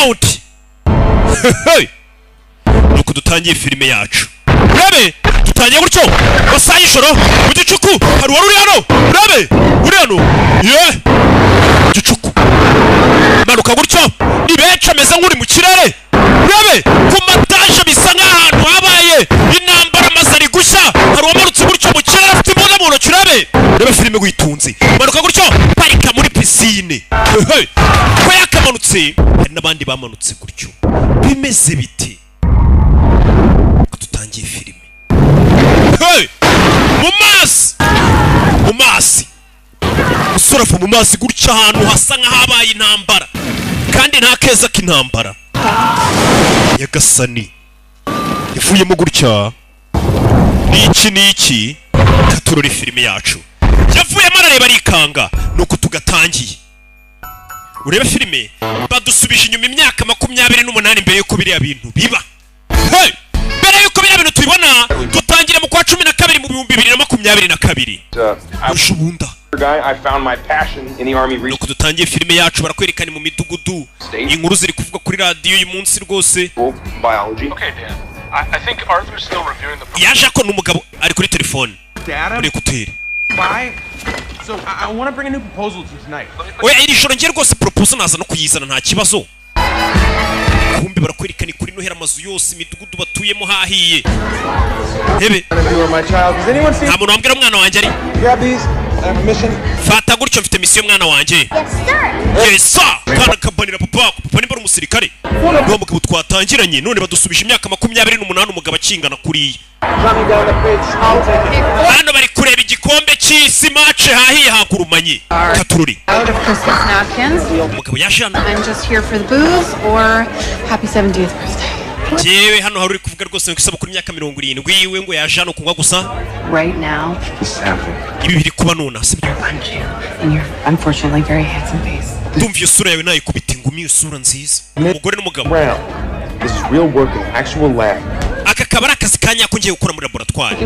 round nuko dutangiye filime yacu urabe dutangiye gutyo basaye ijoro mu gicuku hari wari uri hano urabe uri hano gicuku manuka gutyo ni benshi ameze nk'uri mu kirere urabe ku mataje bisa nk'ahantu habaye intambara maze ari gushya hari uwamanutse gutyo mu kirere afite imbunda mu ntoki urabe filime witunze manuka gutyo parika muri pisine ko yakamanutse hari n'abandi bamanutse gutyo bimeze biti dutangiye filime mu mazi umusore ava mu mazi gutya ahantu hasa nk'ahabaye intambara kandi nta keza k'intambara Yagasani yavuyemo gutya n'iki katurore filime yacu yavuyemo arareba arikanga nuko tugatangiye urebe filime badusubije inyuma imyaka 28 mbere yuko biriya bintu biba mbere yuko biriya bintu tubibona dutangira mu kwa 12 mu 2022 ushubunda nuko dutangiye filime yacu barakwerekana mu midugudu inkuru ziri kuvuga kuri radio uyu munsi rwose yaje ko n'umugabo ari kuri telefone muri kuteri So I want to bring a new proposal to you tonight. Oya iri joro ngiye rwose proposal naza no kuyizana nta kibazo. Kumbi barakwerekana kuri no hera amazu yose imidugudu batuyemo hahiye. Hebe. Nta muntu wambwira umwana wanjye ari. Fata gutyo mfite mission mwana wanjye. Yes sir. Yes sir. Kana kabanira papa ni bari umusirikare. Ngo mugabo twatangiranye none badusubije imyaka 28 umugabo akingana kuri. Hano bari kureba igikombe cy'isi match hahiye hakurumanye. Katururi. Umugabo yashana. I'm just here for the booze or happy 70th birthday. Jewe hano hari kuvuga rwose ngo kuri imyaka 70 yiwe ngo yajana kunywa gusa. Right now. Ibi biri kuba nona sibyo. And you're unfortunately very handsome face. Ndumva iyo sura yawe nayo kubita ingumi usura nziza. Umugore n'umugabo. This is real work in an actual lab. Aka kabara akazi kanya ko ngiye gukora muri laboratoire.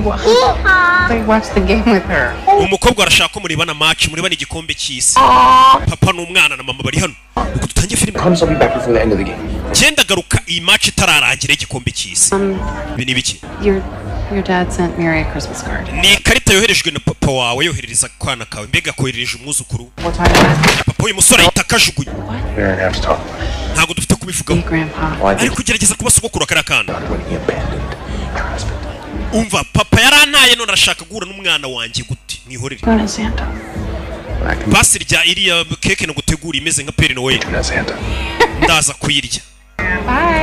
They watch the game with her. Umukobwa arashaka ko muribana match muribana igikombe cy'isi. Papa n'umwana na mama bari hano. Uko dutangiye filime. I'll be back before the end of the game. Genda garuka iyi match itararangira igikombe cy'isi. Ibi ni biki? Your dad sent Mary a Christmas card. Ni karita yoherejwe na papa wawe yoherereza kwana kawe mbega koherereje umwuzukuru. Papa uyu musore itakajugunye. Ntago dufite kubivugaho. Ari kugerageza kuba sogokuru akarakana. Umva papa yarantaye none arashaka guhura n'umwana wanjye gute mwihorere. Basirya iriya keke no gutegura imeze nka Père Noël. Ndaza kuyirya.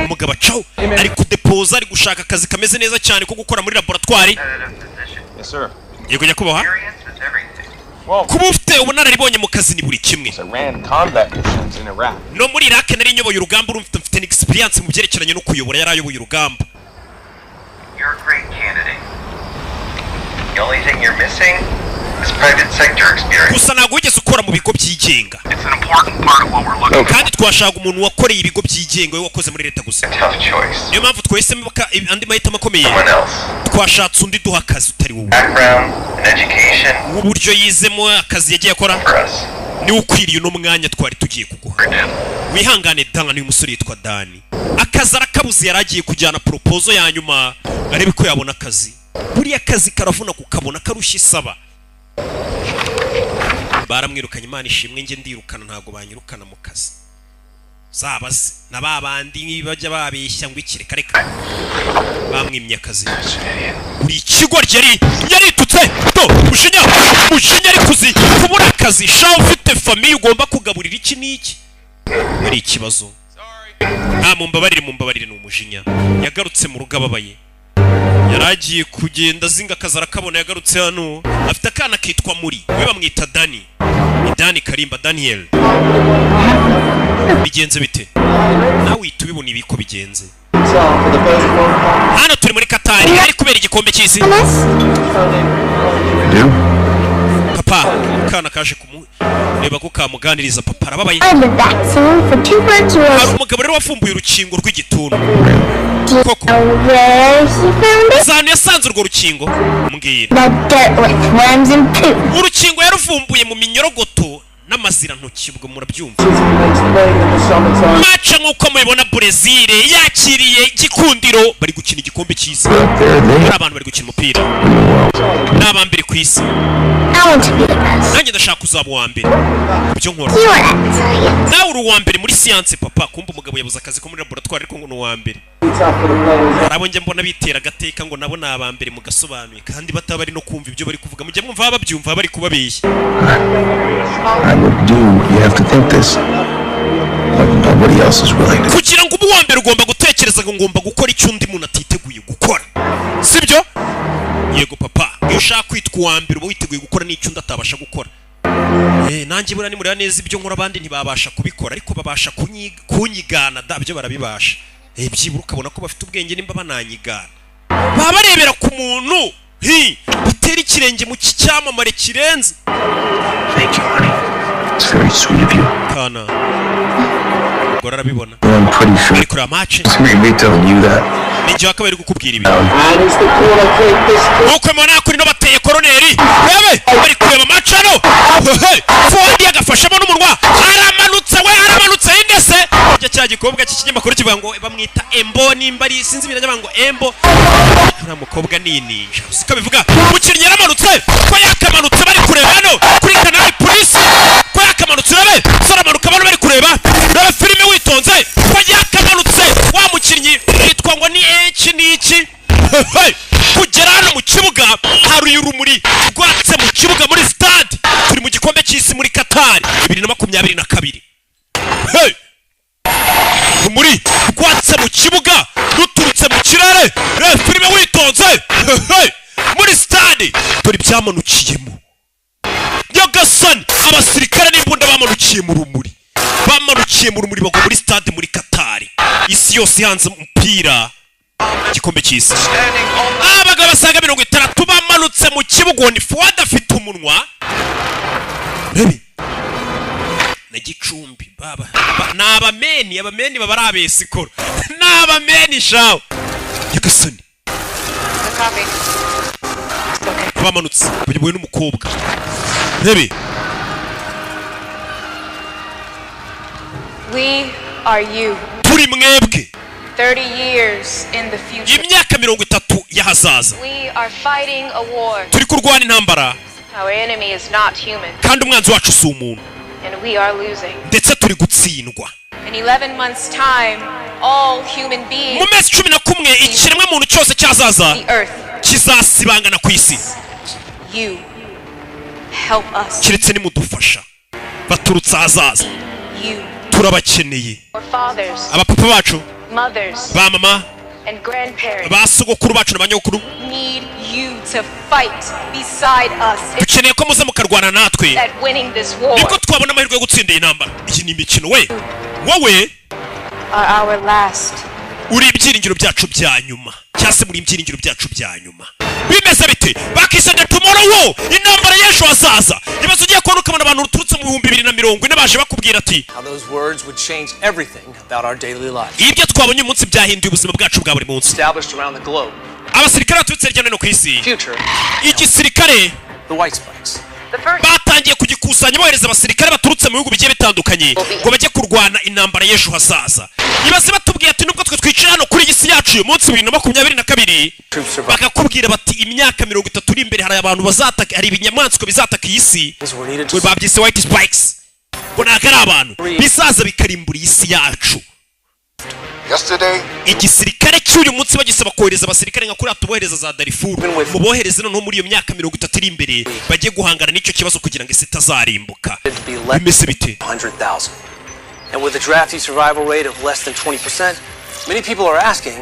Umugabo caho ari kudepoza ari gushaka akazi kameze neza cyane ko gukora muri laboratoire. Yes sir. Yego nyakubahwa. Kuba ufite ubunararibonye mu kazi ni buri kimwe. No muri Iraq nari nyoboye urugamba urumfite mfite experience mu byerekeranye no kuyobora yarayoboye urugamba. You're a great candidate. The only thing you're missing is private sector experience. Gusa ntabwo wigeze ukora mu bigo byigenga. It's an important part of what we're looking for. Kandi twashaka umuntu wakoreye ibigo byigenga we wakoze muri leta gusa. Tough choice. Niyo mpamvu twahisemo andi mahitamo akomeye. Twashatse undi duha akazi utari wowe. Background and education. Uburyo yizemo akazi yagiye akora. Ni ukwiriye no mwanya twari tugiye kuguha. Wihangane danga n'uyu musore yitwa Dani. Akazi arakabuze yaragiye kujyana proposal ya nyuma arebe ko yabona akazi. Buri akazi karavuna kukabona karushye isaba. Baramwirukanye Imana ishimwe nge ndirukana ntago banyirukana mu kazi. Zabaze na babandi bajya babeshya ngo ikireka reka. Bamwimye akazi. Buri kigo yaritutse to mushinya ari kuzi kubura akazi sha ufite famille ugomba kugaburira iki niki. Muri ikibazo. Mumbabarire n'umujinya. Yagarutse mu rugababaye. Yaragiye kugenda zinga akazi arakabona yagarutse hano. Afite akana kitwa Muri. We bamwita Dani. Ni Dani Karimba Daniel. Bigenze bite? Nawe tubibona ibiko bigenze. Hano turi muri Katari hari kubera igikombe cy'isi. Papa, kana kaje reba ko kamuganiriza papa arababaye. Hari umugabo rero wafumbuye urukingo rw'igituntu. Koko. Zane yasanze urwo rukingo. Mbwira. Urukingo yaruvumbuye mu minyorogoto n'amazira ntoki ubwo murabyumva match nkuko mubibona Brazil yakiriye igikundiro bari gukina igikombe cyiza hari abantu bari gukina umupira n'abambere ku isi nanjye ndashaka kuzaba uwa mbere byo nkora nawe uri uwa mbere muri science papa kumva umugabo yabuze akazi ko muri laboratoire ariko ngo ni uwa mbere arabo njye mbona bitera gateka ngo nabo nabambere mu Gasobanuye kandi bataba bari no kumva ibyo bari kuvuga mujye mwumva babyumva bari kubabeshya kugira ngo ubu wa mbere ugomba gutekereza ngo ngomba gukora icyo undi muntu atiteguye gukora sibyo yego papa iyo ushaka kwitwa uwa mbere uba witeguye gukora n'icyo undi atabasha gukora nanjye bura nimureba neza ibyo nkora abandi ntibabasha kubikora ariko babasha kunyigana byo barabibasha byibura ukabona ko bafite ubwenge nimba bananyigana baba barebera ku muntu batera ikirenge mu cyamamare kirenze kana ubwo arabibona ariko uriya match ninjye wakaba ari gukubwira ibi nkuko mubona kuri no bateye koroneri rebe bari kureba match hano Ford yagafashemo n'umunwa aramanutse indese icyo cya gikobwa cy'ikinyamakuru kivuga ngo bamwita Embo nimba ari sinzi ibiranya ngo Embo nta mukobwa ni ninja usika bivuga umukinnyi yaramanutse ko yakamanutse bari kureba hano kuri kanali police ko yakamanutse rebe saramanuka bano bari kureba rebe filime witonze ko yakamanutse wa mukinnyi yitwa ngo ni iki kugera hano mu kibuga hari urumuri rwatse mu kibuga muri stade turi mu gikombe cy'isi muri Qatar 2022 urumuri rwatse mu kibuga ruturutse mu kirere rebe filime witonze muri stade turi byamanukiyemo Nyagasani abasirikare n'imbunda bamanukiye mu rumuri bagwa muri stade muri Qatar isi yose hanze umupira igikombe cy'isi abagabo basaga 60 bamanutse mu kibuga ni Fuad afite umunwa rebi na Gicumbi baba abameni baba arabesikoro n'abameni shawo Nyagasani bamanutse bayobowe n'umukobwa rebi We are you. turi mwebwe 30 years in the future. imyaka 30 y'ahazaza We are fighting a war. turi kurwana intambara Our enemy is not human, kandi umwanzi wacu si umuntu and we are losing. ndetse turi gutsindwa In 11 months' time, all human beings, mu mezi 11 ikiremwa muntu cyose cyazaza the earth, kizasibangana ku isi you help us. kiretse nimudufasha baturutse ahazaza You, turabakeneye our fathers, abapapa bacu mothers, ba mama and grandparents ba sogokuru bacu na banyokuru need you to fight beside us dukeneye ko muza mukarwana natwe at winning this war. nibwo twabona amahirwe yo gutsinda iyi ntambara iyi ni imikino we wowe Are our last. uri ibyiringiro byacu bya nyuma cyase muri ibyiringiro byacu bya nyuma bimeze bite bakisende tomorrow intambara y'ejo hazaza nibazo ugiye kubona ukabona abantu ruturutse mu 2040 baje bakubwira ati how those words would change everything about our daily lives. ibyo twabonye umunsi byahinduye ubuzima bwacu bwa buri munsi Established around the globe. abasirikare baturutse hirya no ku isi Future, igisirikare the white spikes. The first batangiye kugikusanya bohereza abasirikare baturutse mu bihugu bigiye bitandukanye ngo bajye kurwana intambara y'ejo hazaza ibaze batubwiye ati nubwo twe twicara hano kuri iyi si yacu uyu munsi 2022 bakakubwira bati imyaka 30 iri imbere hari abantu bazataka hari ibinyamaswa bizataka iyi si we babyise white spikes ngo ntabwo ari abantu bisaza bikarimbura iyi si yacu igisirikare cy'uyu munsi bagisaba kohereza abasirikare nka kuri atubohereza za Darfur mu bohereze noneho muri iyo myaka 30 iri imbere bagiye guhangana n'icyo kibazo kugira ngo isi itazarimbuka bimeze bite 100,000. And with a drafty survival rate of less than 20%, many people are asking,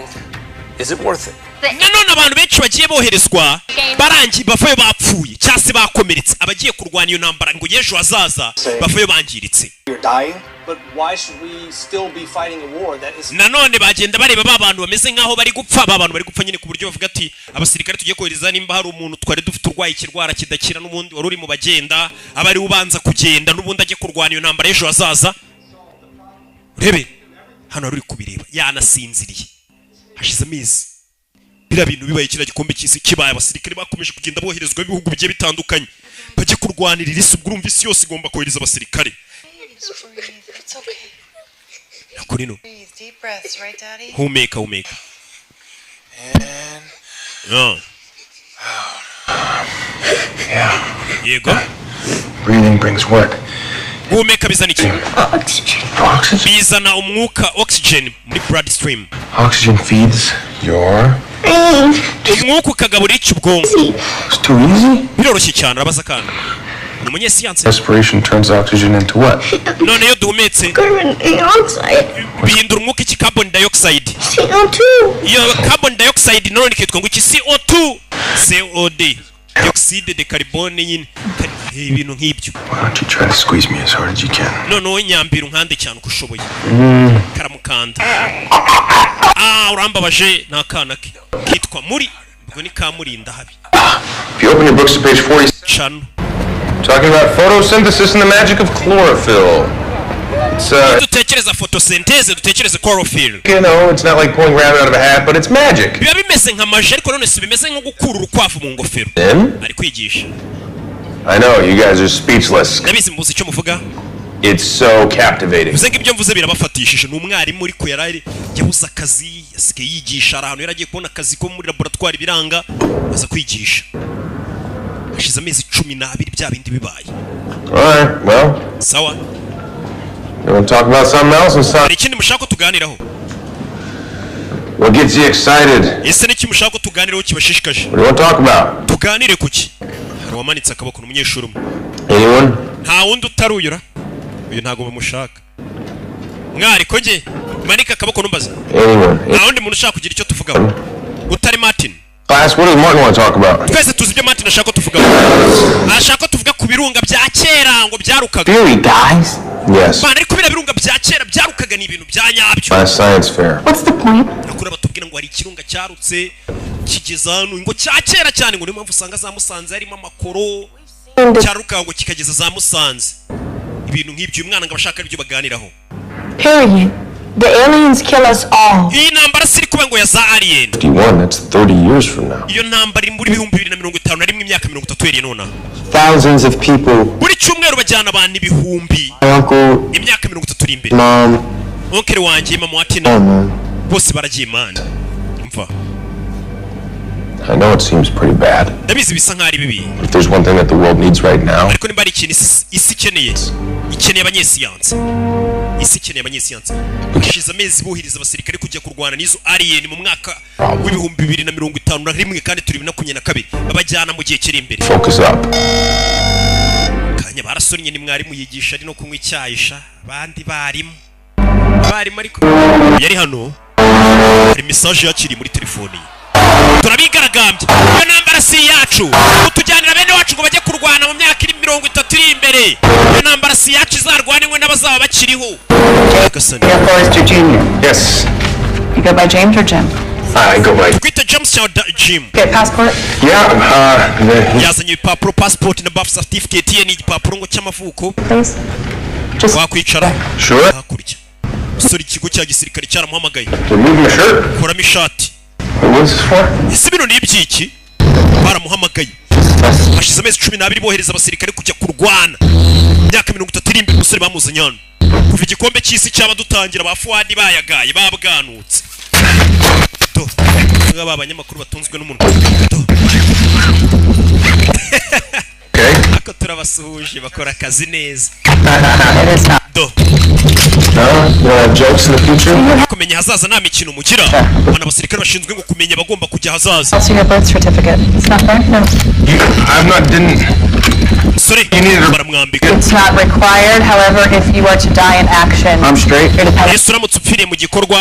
is it worth it? nanone abantu benshi bagiye boherezwa barangi bavuye bapfuye cyase bakomeretse abagiye kurwana iyo ntambara ngo y'ejo hazaza bavuye bangiritse You're dying, but why should we still be fighting a war that is nanone bagenda bareba babantu bameze nkaho bari gupfa babantu bari gupfa nyine ku buryo bavuga ati abasirikare tugiye kohereza nimba hari umuntu twari dufite urwaye ikirwara kidakira n'ubundi wari uri mu bagenda abari ubanza kugenda n'ubundi agiye kurwana iyo ntambara y'ejo hazaza rebe hano uri kubireba yanasinziriye hashize amezi biriya bintu bibaye kiriya gikombe cy'isi kibaye abasirikare bakomeje kugenda boherezwa ibihugu bigiye bitandukanye bajye kurwanirira isi ubwo urumva isi yose igomba kohereza abasirikare Nakurino humeka yego Breathing brings what? humeka bizana iki Oxygen. bizana umwuka oxygen muri blood stream Oxygen feeds your... umwuka ukagaburira iki ubwonko It's too easy. biroroshye cyane arabaza kandi ni umunyesiyanse Respiration turns oxygen into what? none iyo duhumetse Carbon dioxide. bihindura umwuka iki carbon dioxide CO2. iyo carbon dioxide none ikitwa ngo iki CO2 COD dioxide de carbone nyine ibintu nk'ibyo Why don't you try to squeeze me as hard as you can? none wowe nyambira unkande cyane uko ushoboye karamukanda urambabaje nta kana ke kitwa muri ubwo ni kamurinda habi If you open your books to page 40, cano talking about photosynthesis and the magic of chlorophyll. It's dutekereza photosynthese dutekereze chlorophyll you know, it's not like pulling rabbit out of a hat, but it's magic. biba bimeze nka maji ariko none si bimeze nko gukura urukwavu mu ngofero Then ari kwigisha I know you guys are speechless. ndabizi muzi icyo muvuga It's so captivating. bivuze ngo ibyo mvuze birabafatishije ni umwarimu ariko yarari yabuze akazi asigaye yigisha ahantu yaragiye kubona akazi ko muri laboratoire biranga aza kwigisha hashize amezi 12 bya bindi bibaye All right, well, sawa you want to talk about something else and hari ikindi mushaka ko tuganiraho what gets you excited? ese niki mushaka ko tuganiraho kibashishikaje What do you want to talk about? tuganire kuki hari wamanitse akaboko n'umunyeshuri umwe Anyone? nta wundi utaruyura uyu ntago bamushaka mwari ko nge manika akaboko numbaza Anyone? nta wundi muntu ushaka kugira icyo tuvugaho utari Martin Class, what does Martin want to talk about? twese tuzi ibyo Martin ashaka ko tuvugaho ashaka ko tuvuga ku birunga bya kera ngo byarukaga Really, guys? Yes. bana ariko biriya birunga bya kera byarukaga ni ibintu bya nyabyo Last science fair. What's the point? nakura batubwira ngo hari ikirunga cyarutse kigeza hano ngo cya kera cyane ngo niyo mpamvu usanga za Musanze harimo amakoro cyaruka ngo kikageza za Musanze ibintu nk'ibyo uyu mwana ngo abashaka ibyo baganiraho Period. The aliens kill us all. iyi ntambara siri kuba ngo ya za alien 51, that's 30 years from now. iyo ntambara iri muri 2051 imyaka 30 iri nona Thousands of people. buri cyumweru bajyana abantu ibihumbi My uncle, imyaka 30 iri imbere mom. onkere wanjye mama Oh watina man. bose baragiye imana mva I know it seems pretty bad. ndabizi bisa nk'aho ari bibi If there's one thing that the world needs right now, ariko nimba ari ikintu isi ikeneye abanyesiyansi isi ikeneye abanyesiyansi hashize amezi bohereza abasirikare kujya kurwana n'izo alien mu mwaka w'ibihumbi 2051 kandi turi 2022 babajyana mu gihe kiri imbere focus up. kanya barasonnye ni mwarimu yigisha ari no kunywa icyayisha abandi barimo ariko yari hano hari message yakiri muri telefoni ye turabigaragambye iyo ntambara si yacu utujyanira bene wacu ngo bajye kurwana mu myaka 30 iri imbere iyo ntambara si yacu izarwanirwe n'abazaba bakiriho You're Forrester Jr. Yes. You go by James or Jim? I go by. twita James cyangwa Jim Get passport? Yeah, yazanye ibipapuro passport na birth certificate ye ni igipapuro ngo cy'amavuko Please. Just wakwicara Sure. hakurya usore ikigo cya gisirikare cyaramuhamagaye Remove my shirt. kuramo ishati What is this for? ese bino ni ibyiki baramuhamagaye hashize amezi 12 bohereza abasirikare kujya kurwana imyaka 30 iri imbere umusore bamuzanye hano kuva igikombe cy'isi cyaba dutangira ba Fuadi bayagaye babwanutse to ngaba abanyamakuru batunzwe n'umuntu to Okay. ako turabasuhuje bakora akazi neza it is not. do No, you don't have jokes in the future? kumenya hazaza nta mikino mugira abana abasirikare bashinzwe ngo kumenya abagomba kujya hazaza Also your birth certificate. It's not there? No. sorry baramwambika It's not required. However, if you are to die in action, I'm straight. you're dependent Yesu uramutse upfiriye mu gikorwa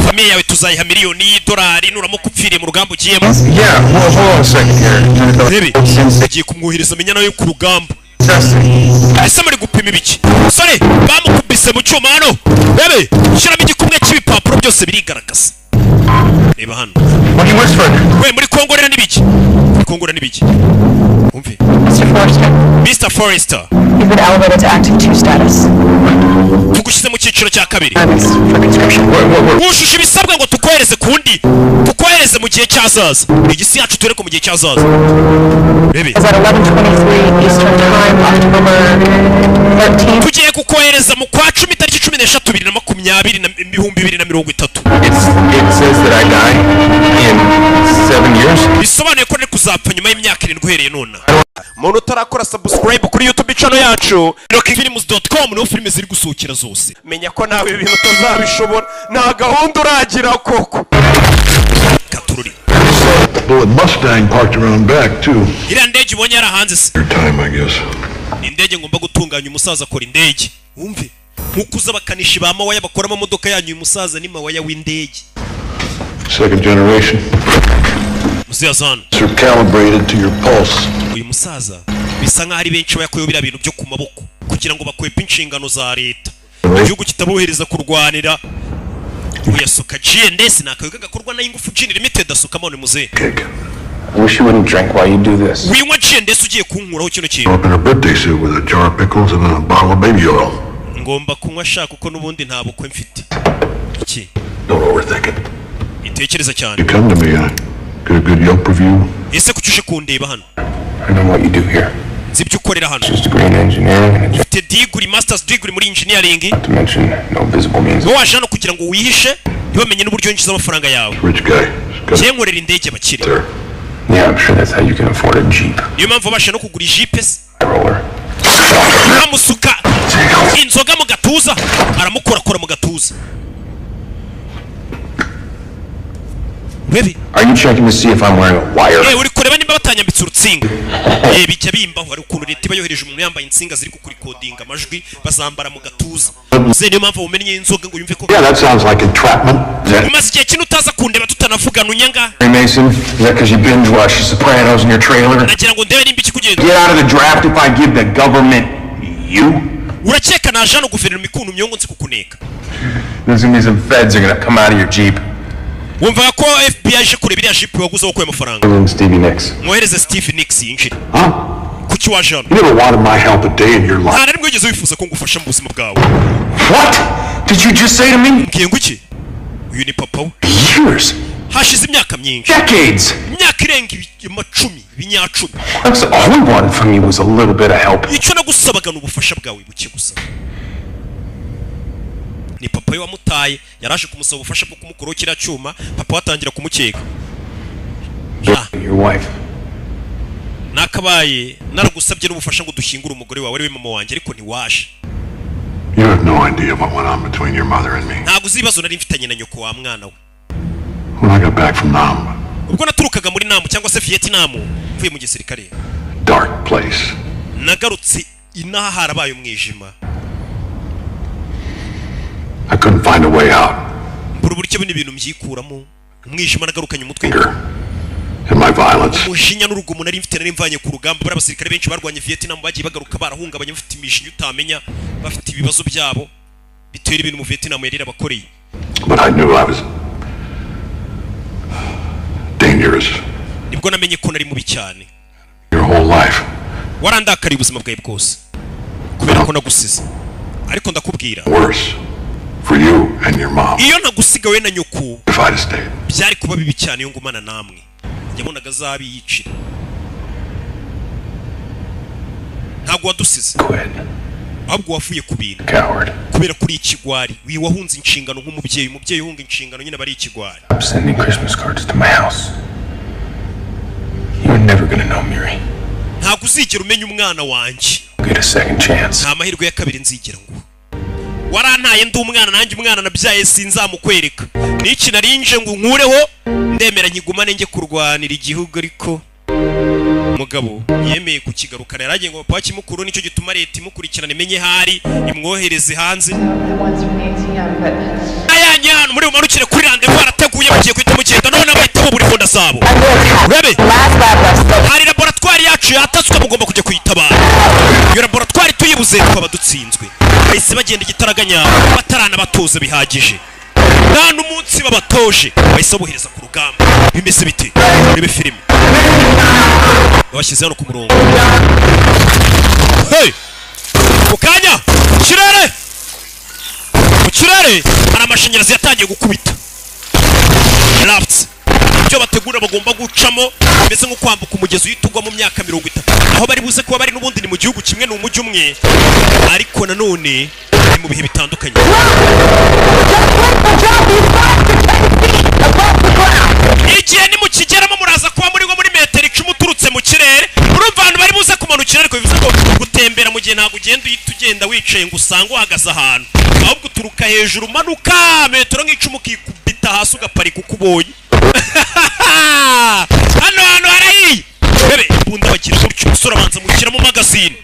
famiye yawe tuzayiha miliyoni y'idolari nuramuka upfiriye mu rugamba ugiyemo Yeah, well, hold on a second here. rebe agiye kumwohereza amenya nawe ku rugamba Testing. ese muri gupima ibiki sore bamukubise mu cyuma hano rebe shyiramo igikumwe cy'ibipapuro byose birigaragaza reba hano What are you whispering? we muri Kongo rero n'ibiki kungura n'ibiki umve Mr. Forrester You've been elevated to active 2 status. tugushyize mu cyiciro cya kabiri For conscription. wujuje ibisabwa ngo tukohereze kundi tukohereze mu gihe cyazaza igisi yacu tureko mu gihe cyazaza rebe Is at 11:23 Eastern Time, October 13th. tugiye kukohereza mu kwa 10 tariki 13 2020 It says that I die in 7 years. bisobanuye ko nari kuzapfa nyuma y'imyaka 7 uhereye none muntu utarakora subscribe kuri YouTube channel yacu rockfilms.com no filime ziri gusohokera zose menya ko nawe ibintu utazabishobora nta gahunda uragira koko katururi Bullet Mustang parked around back too. iriya ndege ubonye yarahanze se Your time, I guess. indege ngomba gutunganya umusaza akora indege wumve nkukuza bakanishi ba mawaya bakora amamodoka yanyu uyu musaza ni mawaya w'indege Second generation. muziyazana Calibrated to your pulse. uyu musaza bisa nkaho ari benshi bayakoyeho biriya bintu byo ku maboko kugira ngo bakwepe inshingano za leta igihugu kitabohereza kurwanira uyasuka GNS ni akayoga gakorwa na Ingufu Gin Limited asukamo ni muze I wish you wouldn't drink while you do this. winywa GNS ugiye kunkuraho kino kintu Up in a birthday suit with a jar of pickles and a bottle of baby oil. ngomba kunywa shaka uko nubundi nta bukwe mfite iki Don't overthink it. itekereza cyane You come to me, I get a good Yelp review. ese kucyushe kundeba hano I know what you do here. nzi ibyo ukorera hano Just degree in engineering and ufite degree masters degree muri engineering not to mention no visible means wowe waje hano kugira ngo wihishe ntibamenye n'uburyo winjiza amafaranga yawe Rich guy. Got njye nkorera indege bakiri there. Yeah, I'm sure that's how you can afford a Jeep. niyo mpamvu babasha no kugura ijipe se Roller. amusuka inzoga mu gatuza aramukorakora mu gatuza Baby, Are you checking to see if I'm wearing a wire? uri kureba nimba batanyambitse urutsinga bijya bimbaho hari ukuntu leta iba yohereje umuntu yambaye insinga ziri kurikodinga amajwi bazambara mu gatuza ze niyo mpamvu umennye inzoga ngo yumve ko Yeah, that sounds like entrapment. umaze igihe kintu utaza kundeba tutanavugana unyanga Hey Mason, is that because you binge watch The Sopranos in your trailer? nagira ngo ndebe nimba ikikugenda Get out of the draft if I give the government you? urakeka naje hano guverinoma ikuntumye ngo nzi kukuneka There's gonna be some feds are gonna come out of your Jeep. wumva ko FBI ije kureba iriya jipe waguze wo kuye amafaranga Stevie Nicks. mwohereze Steve Nicks yinjire Huh? kuki waje hano You never wanted my help a day in your life. nta na rimwe wigeze wifuza ko ngufasha mu buzima bwawe What did you just say to me? mbwiye ngo iki uyu ni papa we Years, hashize imyaka myinshi decades. imyaka irenga amacumi ibinyacumi That's all we wanted from you was a little bit of help. icyo nagusabaga ni ubufasha bwawe buke gusa ni papa we wamutaye yaraje kumusaba ubufasha bwo kumukuraho kiriya cyuma papa watangira kumukeka Your wife. nakabaye naragusabye n'ubufasha ngo dushyingure umugore wawe ariwe mama wanjye ariko ntiwaje You have no idea what went on between your mother and me. ntabwo uzi ibibazo nari mfitanye na nyoko wa mwana we When I got back from Nam, ubwo naturukaga muri Namu cyangwa se Vietnam mvuye mu gisirikare dark place. nagarutse inaha harabaye umwijima I couldn't find a way out. mbura uburyo bino ibintu mbyikuramo umwijima nagarukanye umutwe Anger and my violence. umujinya n'urugomo nari mfite nari mvanye ku rugamba bari abasirikare benshi barwanye Vietnam bagiye bagaruka barahungabanye bafite imijinya utamenya bafite ibibazo byabo bitera ibintu mu Vietnam yari abakoreye But I knew I was dangerous. nibwo namenye ko nari mubi cyane Your whole life. warandakariye ubuzima bwawe bwose kubera ko nagusize ariko ndakubwira Worse. For you and your mom. iyo nagusiga we na nyoko If I'd have stayed. byari kuba bibi cyane yo ngumana namwe yabonaga azabiyicira ntabwo wadusize Quit. ahubwo wavuye ku bintu Coward. kubera kuri ikigwari wahunze inshingano nk'umubyeyi umubyeyi uhunga inshingano nyine bari ikigwari I'm sending Christmas cards to my house. You're never gonna know Miri. ntabwo uzigera umenya umwana wanjye Get a second chance. nta mahirwe ya kabiri nzigera ngo warantaye ndi umwana nanjye umwana nabyaye sinzamukwereka n'iki narinje ngo nkureho ndemera nkigumane njye kurwanira igihugu ariko umugabo yemeye kukigarukana yaragiye ngo papa kimukuru nicyo gituma leta imukurikirana imenye hari imwohereze hanze ayanye hano muri bumanukire kuri randevu barateguye bagiye guhita mugenda none bahitamo buri fonda zabo urebe hari laboratwari yacu yatatswe mugomba kujya kuyitabara iyo laboratwari tuyibuze twaba dutsinzwe bahise bagenda igitaraganya batarana batoza bihagije nta n'umunsi babatoje bahise bohereza ku rugamba. Bimeze bite? Rebe filime bashyize hano ku murongo. Hey, ukanya mu kirere hari amashanyarazi yatangiye gukubita. Rafts ibyo bategura bagomba gucamo bimeze nko kwambuka umugezi uhitugwa mu myaka 30, aho bari buze kuba bari n'ubundi ni mu gihugu kimwe n'umujyi umwe, ariko nanone ni mu bihe bitandukanye. Igihe ni mu kigeramo muraza kuba muri metero 10 uturutse mu kirere, urumva abantu bari buze kumanukira, ariko bivuze ko gutembera mu gihe ntabwo ugenda wicaye ngo usange uhagaze ahantu, ahubwo uturuka hejuru umanuka metero nk'icumi ukikubita hasi ugaparika uko ubonye. Hano harahiye. Bebe imbunda bagira gutyo, umusore abanza mushyira mu magazine.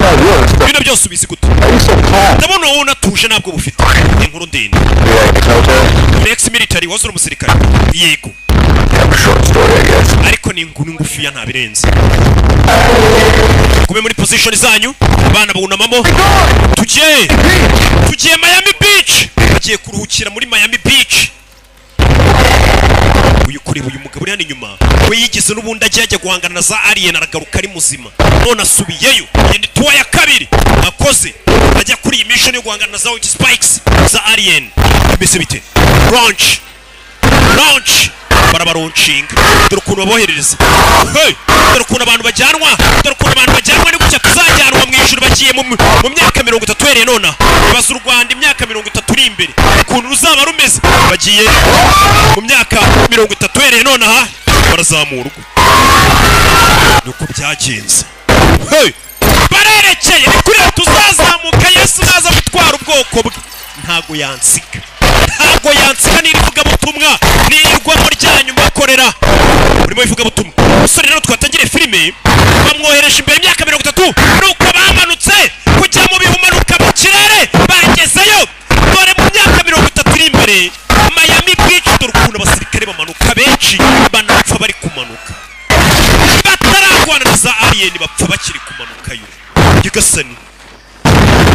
Bino byose ubizi gute? Ndabona wowe unatuje ntabwo bufite inkuru ndende. Ex military wazura umusirikare. Yego. Ariko ni inkuru ngufi ya ntabirenze. Kume muri position zanyu, abana bawunamamo. Tugiye Miami Beach. Bagiye kuruhukira muri Miami Beach. Uyu mugabo uri hano inyuma we yigeze n'ubundi ajya guhangana na za alien, aragaruka ari muzima, none asubiyeyo. Yindi tuwa ya kabiri akoze ajya kuri iyi mission yo guhangana na za white spikes za alien. Bimeze bite? Launch barabaronching. Dore ukuntu baboherereza. Hey, dore ukuntu abantu bajyanwa ni gutya tuzajyanwa mu ijuru bagiye mu myaka 30 hereye nona. Baza u Rwanda imyaka 30 iri imbere ukuntu ruzaba rumeze, bagiye mu myaka 30 hereye nona. Ha barazamurwa nuko byagenze. Hey, barerekeye ni kuri tuzazamuka. Yesu naza gutwara ubwoko bwe, ntago yansiga nirivuga butumwa nirwamo ryanyu bakorera urimo bivuga butumwa. Usore rero twatangire filime bamwohereje imbere imyaka 30 nuko bamanutse kujya mu bihumanuka mu kirere bagezeyo. Dore mu myaka 30 iri imbere Miami Beach, dore ukuntu abasirikare bamanuka benshi banapfa bari kumanuka, bataragwana na za alien bapfa bakiri kumanukayo. Yigasani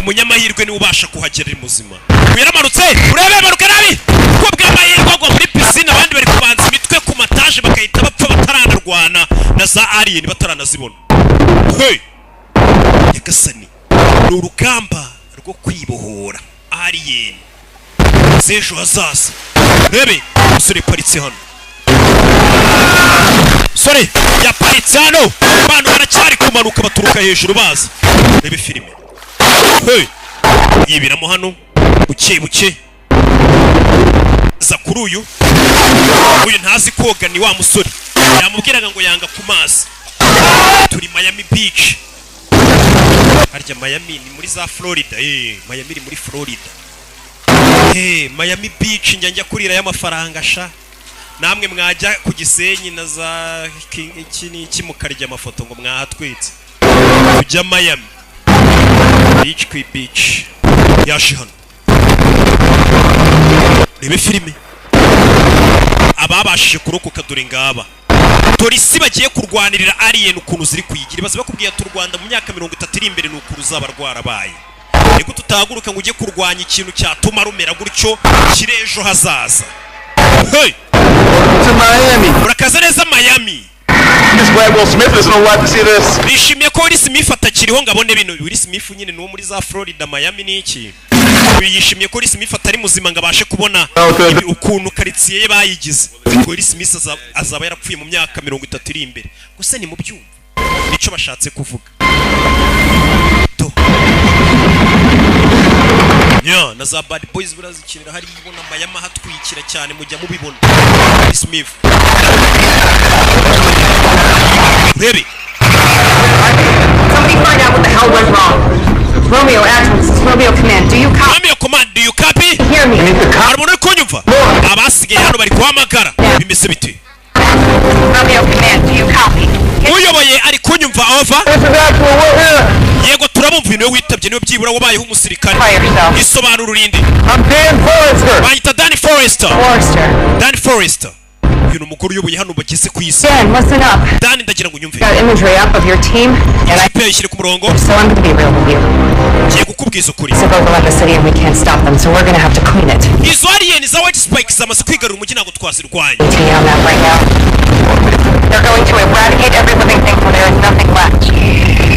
umunyamahirwe ni ubasha kuhagera ari muzima. Yaramanutse urebe baruka nabi ko bw'amahirwe agwa muri piscine, abandi bari kubanza imitwe ku mataje bakahita bapfa bataranarwana na za alien bataranazibona. Hey, Yagasani ni urugamba rwo kwibohora alien z'ejo hazaza. Rebe umusore paritse hano, sore yaparitse hano, abantu baracyari kumanuka baturuka hejuru baza. Rebe filime. Hey, yibiramo hano buke za kuri uyu ntazi koga ni wa musore yamubwiraga ngo yanga ku mazi. Turi Miami Beach, harya Miami ni muri za Florida. Miami iri muri Florida. Miami Beach njya kurira y'amafaranga sha, namwe mwajya ku Gisenyi na za iki mukarya amafoto ngo mwahatwitse. Tujya Miami Beach ku beach yashi hano. Rebe filime ababashije kurokoka dore ngaba. Polisi bagiye kurwanirira alien ukuntu ziri kuyigira, baza bakubwiye atu Rwanda mu myaka 30 iri imbere n'ukuru zaba rwarabaye. Ego tutahaguruka ngo ujye kurwanya ikintu cyatuma rumera gutyo kirejo hazaza. Hey, To Miami. urakaza neza Miami. This glad Will Smith isn't alive to see this. Bishimiye ko Will Smith atakiriho ngabone bino. Will Smith nyine ni wo muri za Florida. Miami ni iki? Yishimiye ko Will Smith atari muzima ngabashe kubona ukuntu karitsiye ye bayigize. Will Smith azaba yarapfuye mu myaka 30 iri imbere. Gusa ni mu byumva nico bashatse kuvuga. Yeah, na za Bad Boys burazikinira hari ibona Miami hatwikira cyane mujya mubibona. Will Smith. Baby. Somebody find out what the hell went wrong. Romeo, Admiral, this is Romeo Command. Do you copy? Romeo Command, do you copy? Hear me. Harmono kunyumva. Abasigaye hano bari kuhamagara. Bimeze bite? Romeo Command, do you copy? Uyoboye ari kunyumva over. Yego turabumva niwe witabye niwe byibura wabayeho umusirikare. Isobanura urindi. I'm Dan Forrester. Bayita Dan Forrester. Dan Forrester. Uyu mukuru uyoboye hano bageze ku isi. Dan, listen up. Dan ndagira ngo unyumve. Got imagery up of your team, and I yishyire ku murongo. So I'm gonna be real with you. Ngiye kukubwiza ukuri. It's a vocal in the city and we can't stop them, so we're gonna have to clean it. Izo alien za white spikes zamaze kwigarura umujyi ntabwo twazirwanya. They're going to eradicate every living thing so there is nothing left.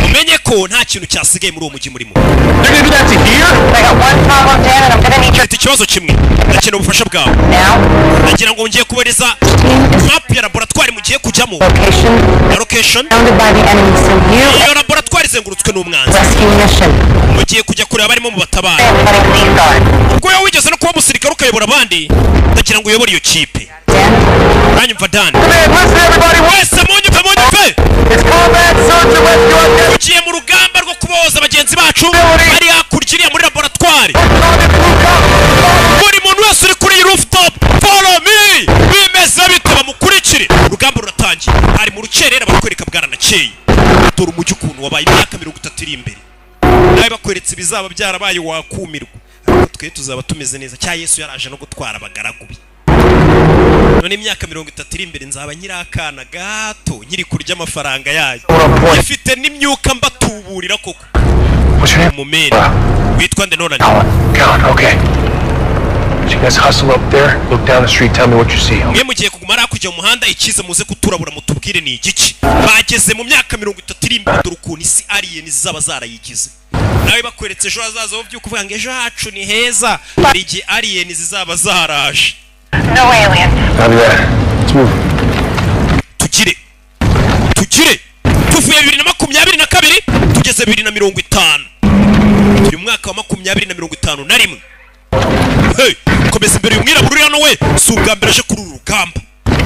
Umenye ko nta kintu cyasigaye muri uwo mujyi murimo. They're gonna do that to here? I got one problem, Dan, and I'm gonna need your Mfite ikibazo kimwe. Ndakeneye ubufasha bwawe. now. Nagira ngo ngiye kubereza map ya laboratoire mugiye kujyamo. Location. Surrounded by the enemy, so you Iyo laboratoire izengurutswe n'umwanzi. rescue mission. Mugiye kujya kureba barimo mu batabara. Letting these guards. Ubwo yawe wigeze no kuba umusirikare ukayobora abandi, ndagira ngo uyobore iyo kipe. Dan, Uranyumva Dan? Listen, everybody, Wese munyumve. it's combat search and rescue. Tugiye mu rugamba rwo kuboza bagenzi bacu bari hakurya iriya muri laboratoire. Buri muntu wese uri kuri iyi rooftop, follow me. Bimeze bite bamukurikire. Urugamba ruratangiye. Hari mu rukerera bakwereka bwaranakeye. Dore umujyi ukuntu wabaye imyaka 30 iri imbere. Nawe bakweretse bizaba byarabaye wakumirwa. Ariko twe tuzaba tumeze neza. Cya Yesu yaraje no gutwara abagaragu be. None imyaka 30 iri imbere nzaba nyiri akana gato nyiri kurya amafaranga yayo. Ifite n'imyuka mbatuburira koko. What's your name? Mumeri. Witwa nde none? Colin, okay. You guys hustle up there, look down the street, tell me what you see. Mwe mugiye kugumara kujya mu muhanda ikize muze kuturabura mutubwire ni igiki. Bageze mu myaka 30 iri imbere dore ukuntu isi alien zaba zarayigize. Nawe bakweretse ejo hazaza wo byuko uvuga ngo ejo hacu ni heza. Hari igihe alien zizaba zaraje. no alien. Copy that. Let's move. Tugire. Tuvuye 2022 tugeze 2050. Turi mu mwaka wa 2051. Hey, komeza imbere y'umwirabura uri hano we, si ubwa mbere aje kuri uru rugamba.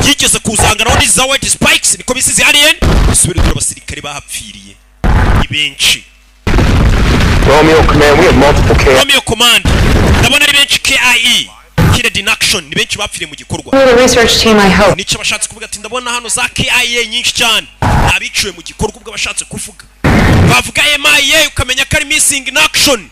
Yigeze kuzanganaho n'iza white spikes niko bisize alien. Isubire dore abasirikare bahapfiriye. Ni benshi. Romeo Command, we have multiple KIA. Romeo Command. Ndabona ari benshi KIE. Killed in action. Ni benshi bapfiriye mu gikorwa. We're the research team, I hope. Nico bashatse kuvuga ati ndabona hano za KIA nyinshi cyane. Abiciwe mu gikorwa ubwo bashatse kuvuga. Bavuga MIA ukamenya ko ari missing in action.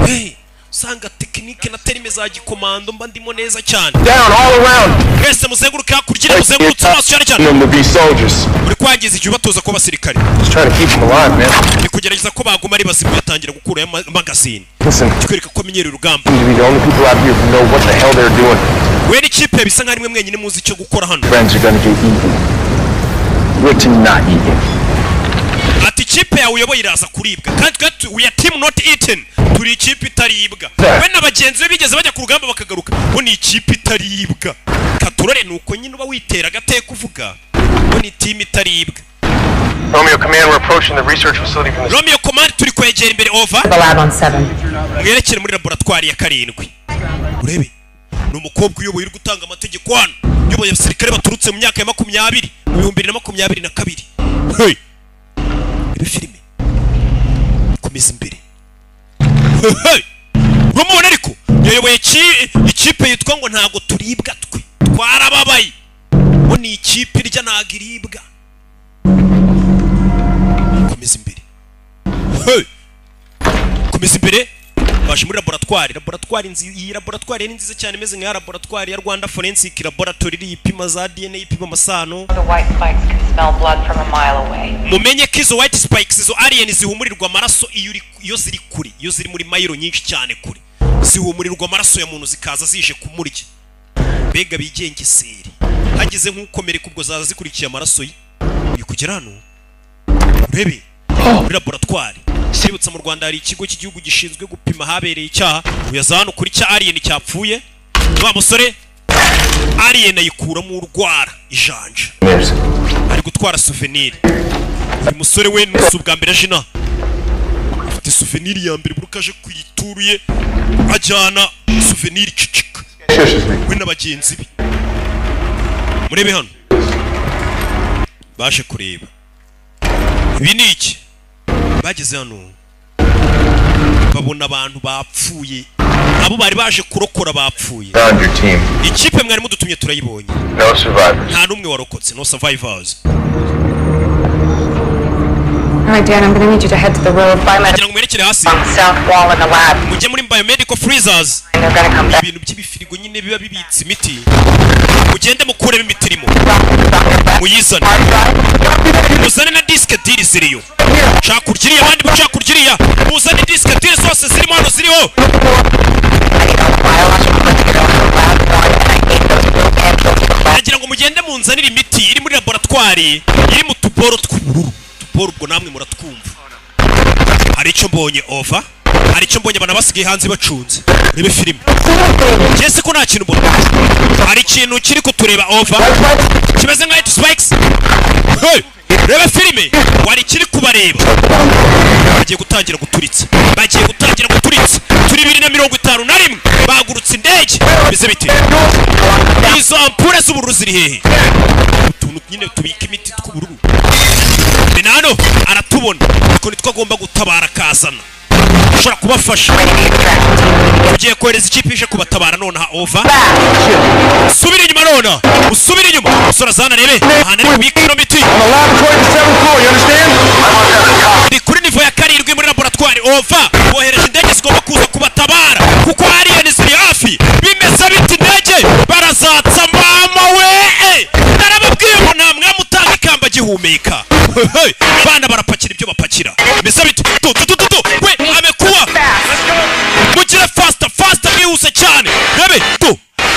Hey, usanga tekinike na terime za gikomando mba ndimo neza cyane. Down all around. Wese muzenguruka hakurya muzengurutse amaso cyane cyane. Them to be soldiers. Uri kwangiza igihe batoza ko basirikare. Just trying to keep them alive, man. Ni kugerageza ko baguma ari bazima yatangira gukura magazine. Listen, Kikwereka ko amenyera urugamba. seem to be the only people out here who know what the hell they're doing. We ni kipe bisa nka rimwe mwenyine muzi icyo gukora hano. Friends are gonna get eaten. We're to not eat. Ati kipe yawe uyoboye iraza kuribwa. Kandi twe we are team not eaten. Turi ikipe itaribwa. We n'abagenzi be bigeze bajya ku rugamba bakagaruka. Bo ni ikipe itaribwa. Katurore nuko nyine uba witera gateye kuvuga. Bo ni team itaribwa. Romeo Command, we're approaching the research facility from the... Romeo Command turi kwegera imbere over. The lab on 7. Mwerekere muri laboratoire ya 7. Urebe. Ni umukobwa uyoboye uri gutanga amategeko hano. Uyoboye abasirikare baturutse mu myaka ya 20, 2022. Hey. Ibe filime. Komeza imbere. Hey. Rumubona ariko yayoboye ikipe yitwa ngo ntago turibwa twe. Twarababaye. Bo ni ikipe irya ntago iribwa. Komeza imbere. Hey. Komeza imbere. Baje muri laboratoire. Iyi laboratoire ni nziza cyane imeze nka laboratoire ya Rwanda Forensic Laboratory ipima za DNA ipima amasano. The white spikes can smell blood from a mile away. Mumenye ko izo white spikes izo alien zihumurirwa amaraso iyo ziri kure, iyo ziri muri mayiro nyinshi cyane kure. Zihumurirwa amaraso ya muntu zikaza zije kumurya. Bega bigengeseri. Hagize nk'ukomereka ubwo zaza zikurikiye amaraso ye. Uyu kugera hano. Urebe. Muri laboratoire. Sibutsa mu Rwanda hari ikigo cy'igihugu gishinzwe gupima habereye icyaha. Uyaza hano kuri cya alien cyapfuye. Wa musore alien ayikuramo urwara ijanja. Ari gutwara souvenir. Uyu musore we n'usubwa mbere jina. Afite souvenir ya mbere burukaje kuyituruye ajyana souvenir cicika. We n'abagenzi be. Murebe hano. Baje kureba. Ibi ni iki? Bageze hano babona abantu bapfuye. Abo bari baje kurokora bapfuye. Ikipe mwari mudutumye turayibonye. No survivors. Nta numwe warokotse, no survivors. Alright, Dan, I'm gonna need you to head to the row of Kugira ngo mwerekere hasi. south wall in the lab. Mujye muri biomedical freezers. And they're gonna come back. Ibintu by'ibifirigo nyine biba bibitse imiti. Mugende mukuremo imiti irimo. Muyizane. Muzane na disc diri ziriyo. Chakurgiriya abandi bucakurgiriya. Muzane disc diri zose zirimo hano ziriho. I need a biological investigator on the lab. laboratwari iri mu tuboro tw'ubururu. Tuboro ubwo namwe muratwumva. Hari icyo mbonye over. Hari icyo mbonye abana basigaye hanze bacunze. Rebe filime. Jese ko nta kintu mbona. Hari ikintu kiri kutureba over. Kimeze nka spikes. Hey! Rebe filime. Wari kiri kubareba. Bagiye gutangira guturitsa. Turi 2051 bagurutse indege. Bize bite. Izo ampure z'ubururu ziri hehe? Utuntu nyine tubika imiti tw'ubururu. Benano aratubona. Ko nitwagomba gutabara kazana. Ushobora kubafasha. Ugiye kohereza ikipe ije kubatabara nonaha over. Subira inyuma nona. Usubira inyuma. Usora zana rebe. Ahana ari kubika miti. Ni kuri nivo ya karindwi muri laboratwari over. Bohereje indege zigomba kuza kubatabara. Kuko aliens ziri hafi. Bimeze biti indege. Barazatsa mama we. Narababwiye ngo nta mwamutanga ikamba gihumeka. Bana barapakira ibyo bapakira. Bimeze biti. We amekuwa. Mugire faster bihuse cyane. Rebe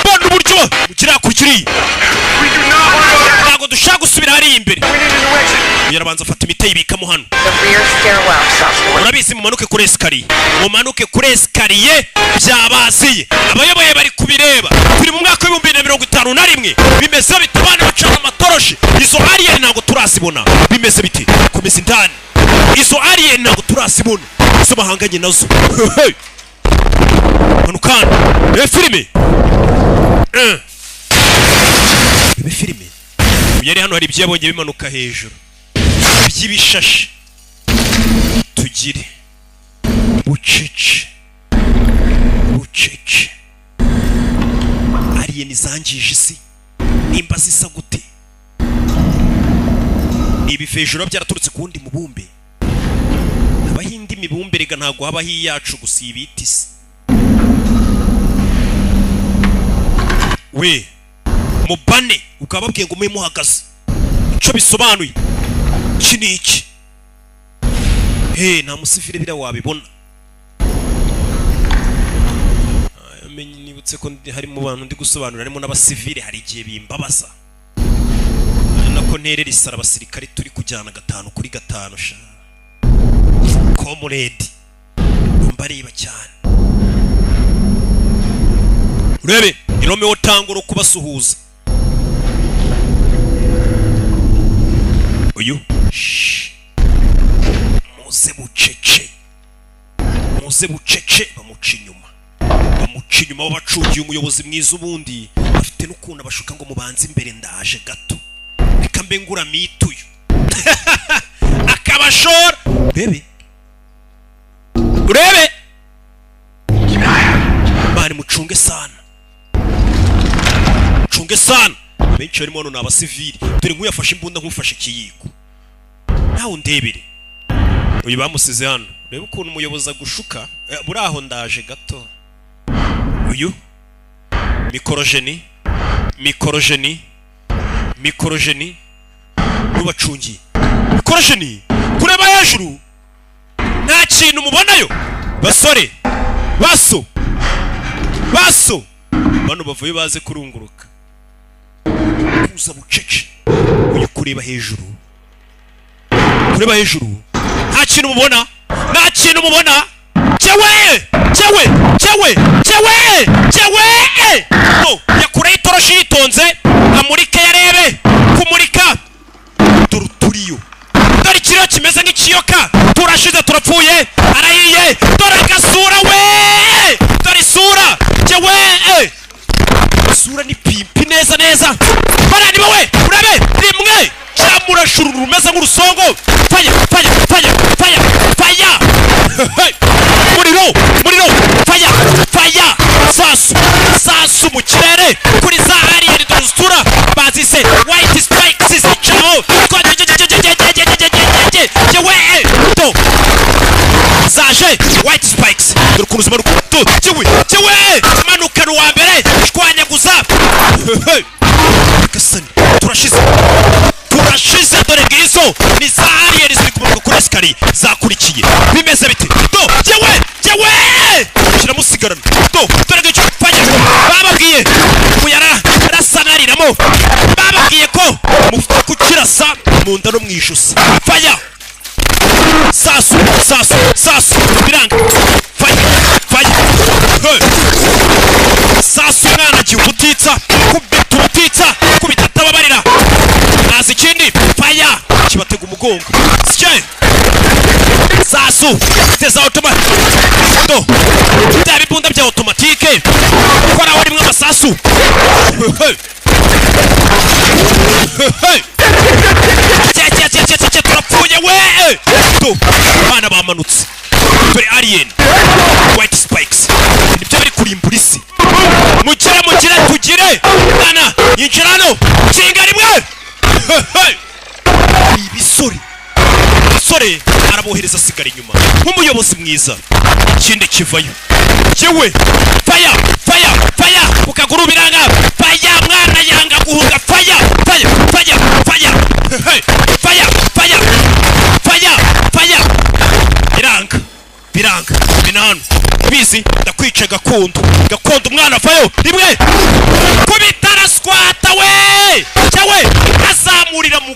bona uburyo mukira kurikiri. Ntago dushaka gusubira hari imbere. Yarabanza afata imite yibikamo hano. Urabizi mumanuke kuri escalier. Mumanuke kuri escalier byabaziye. Abayoboye bari kubireba. Turi mu mwaka wa 2051. Bimeze bite bana bacana amatoroshi. Izo alien ntago turazibona. Bimeze bite. Komeza indani. Izo alien ntago turazibona. Izo bahanganye nazo. Manukana. Filime. Filime. Yari hano hari ibyabonye bimanuka hejuru. Byibishashi. Tugire. Bucece. Alien zangije isi. Nimba zisa gute. Ibi hejuru byaraturutse kundi mubumbe. Abahindi mibumbe rega ntago haba hiyacu gusibitisi. We mubane ukababwiye ngo muhagaze. Ico bisobanuye. Kiniki. Nta musifire bira wabibona. Amenye nibutse ko hari mu bantu ndi gusobanura harimo n'abasivile hari igihe bimbabaza. Nako nterera isara abasirikari turi kujyana 5 kuri 5 sha. Comrade. Mbariba cyane. Urebe irome otangoro kubasuhuza. Uyu muze bucece bamuca inyuma wabacungiye umuyobozi mwiza ubundi afite n'ukuntu abashuka ngo mubanze imbere ndaje gato reka mbe ngura mituyo akabashora urebe bari mucunge sana benshi barimo hano n'abasivili dore nk'uyafashe imbunda nk'ufashe ikiyiko nawe undebere uyu bamusize hano reba ukuntu umuyobozi agushuka buraho ndaje gato uyu mikorojeni n'ubacungiye mikorojeni kureba hejuru nta kintu mubonayo basore baso bano bavuye baze kurunguruka kuza bucece uyu kureba hejuru nta kintu mubona no yakure itoroshi yitonze amurike yarebe kumurika turuturiyo dore ikiro kimeze nk'ikiyoka turashize turapfuye arahiye dore agasura we dore isura isura ni pimpi neza bara ni wowe urabe rimwe cyamurashururu rumeze nk'urusongo fire muriro fire sasu mu kirere kuri za alien dusura bazise white spikes zicaho zaje white spikes dore kuruzima rukuto jewe manukana wa mbere shwanyaguza kasani turashize dore ngizo ni za alien ziri kumanuka kuri escalier zakurikiye bimeze bite jewe kiramusigarana dore ngicyo fanya bababwiye muyara rasanarimo bababwiye ko mufite kukirasa mu nda no mu ijosi. Fire. Sasu biranga. Fire. Hey. Sasu mwana giye ubutitsa, kubita ubutitsa, kubita atababarira. Nazi ikindi fire kibatega umugongo. Sike. Sasu teza automatic. Do. Bunda bya automatique. Kora wari mwe amasasu. Turapfuye we. Do. Bana bamanutse. Dore alien. White spikes. Nibyo bari kurimbura isi. Mugire tugire. Bana yinjirano. Kinga rimwe. Ibisore. Sore arabohereza sigara inyuma nk'umuyobozi mwiza. Ikindi kivayo. Yewe. Fire. Ukaguru biranga. Fire mwana yanga guhunga. Fire. Biranga. Binano. Bizi ndakwica gakondo umwana vayo rimwe. Kubitara squata we. Cyawe azamurira mu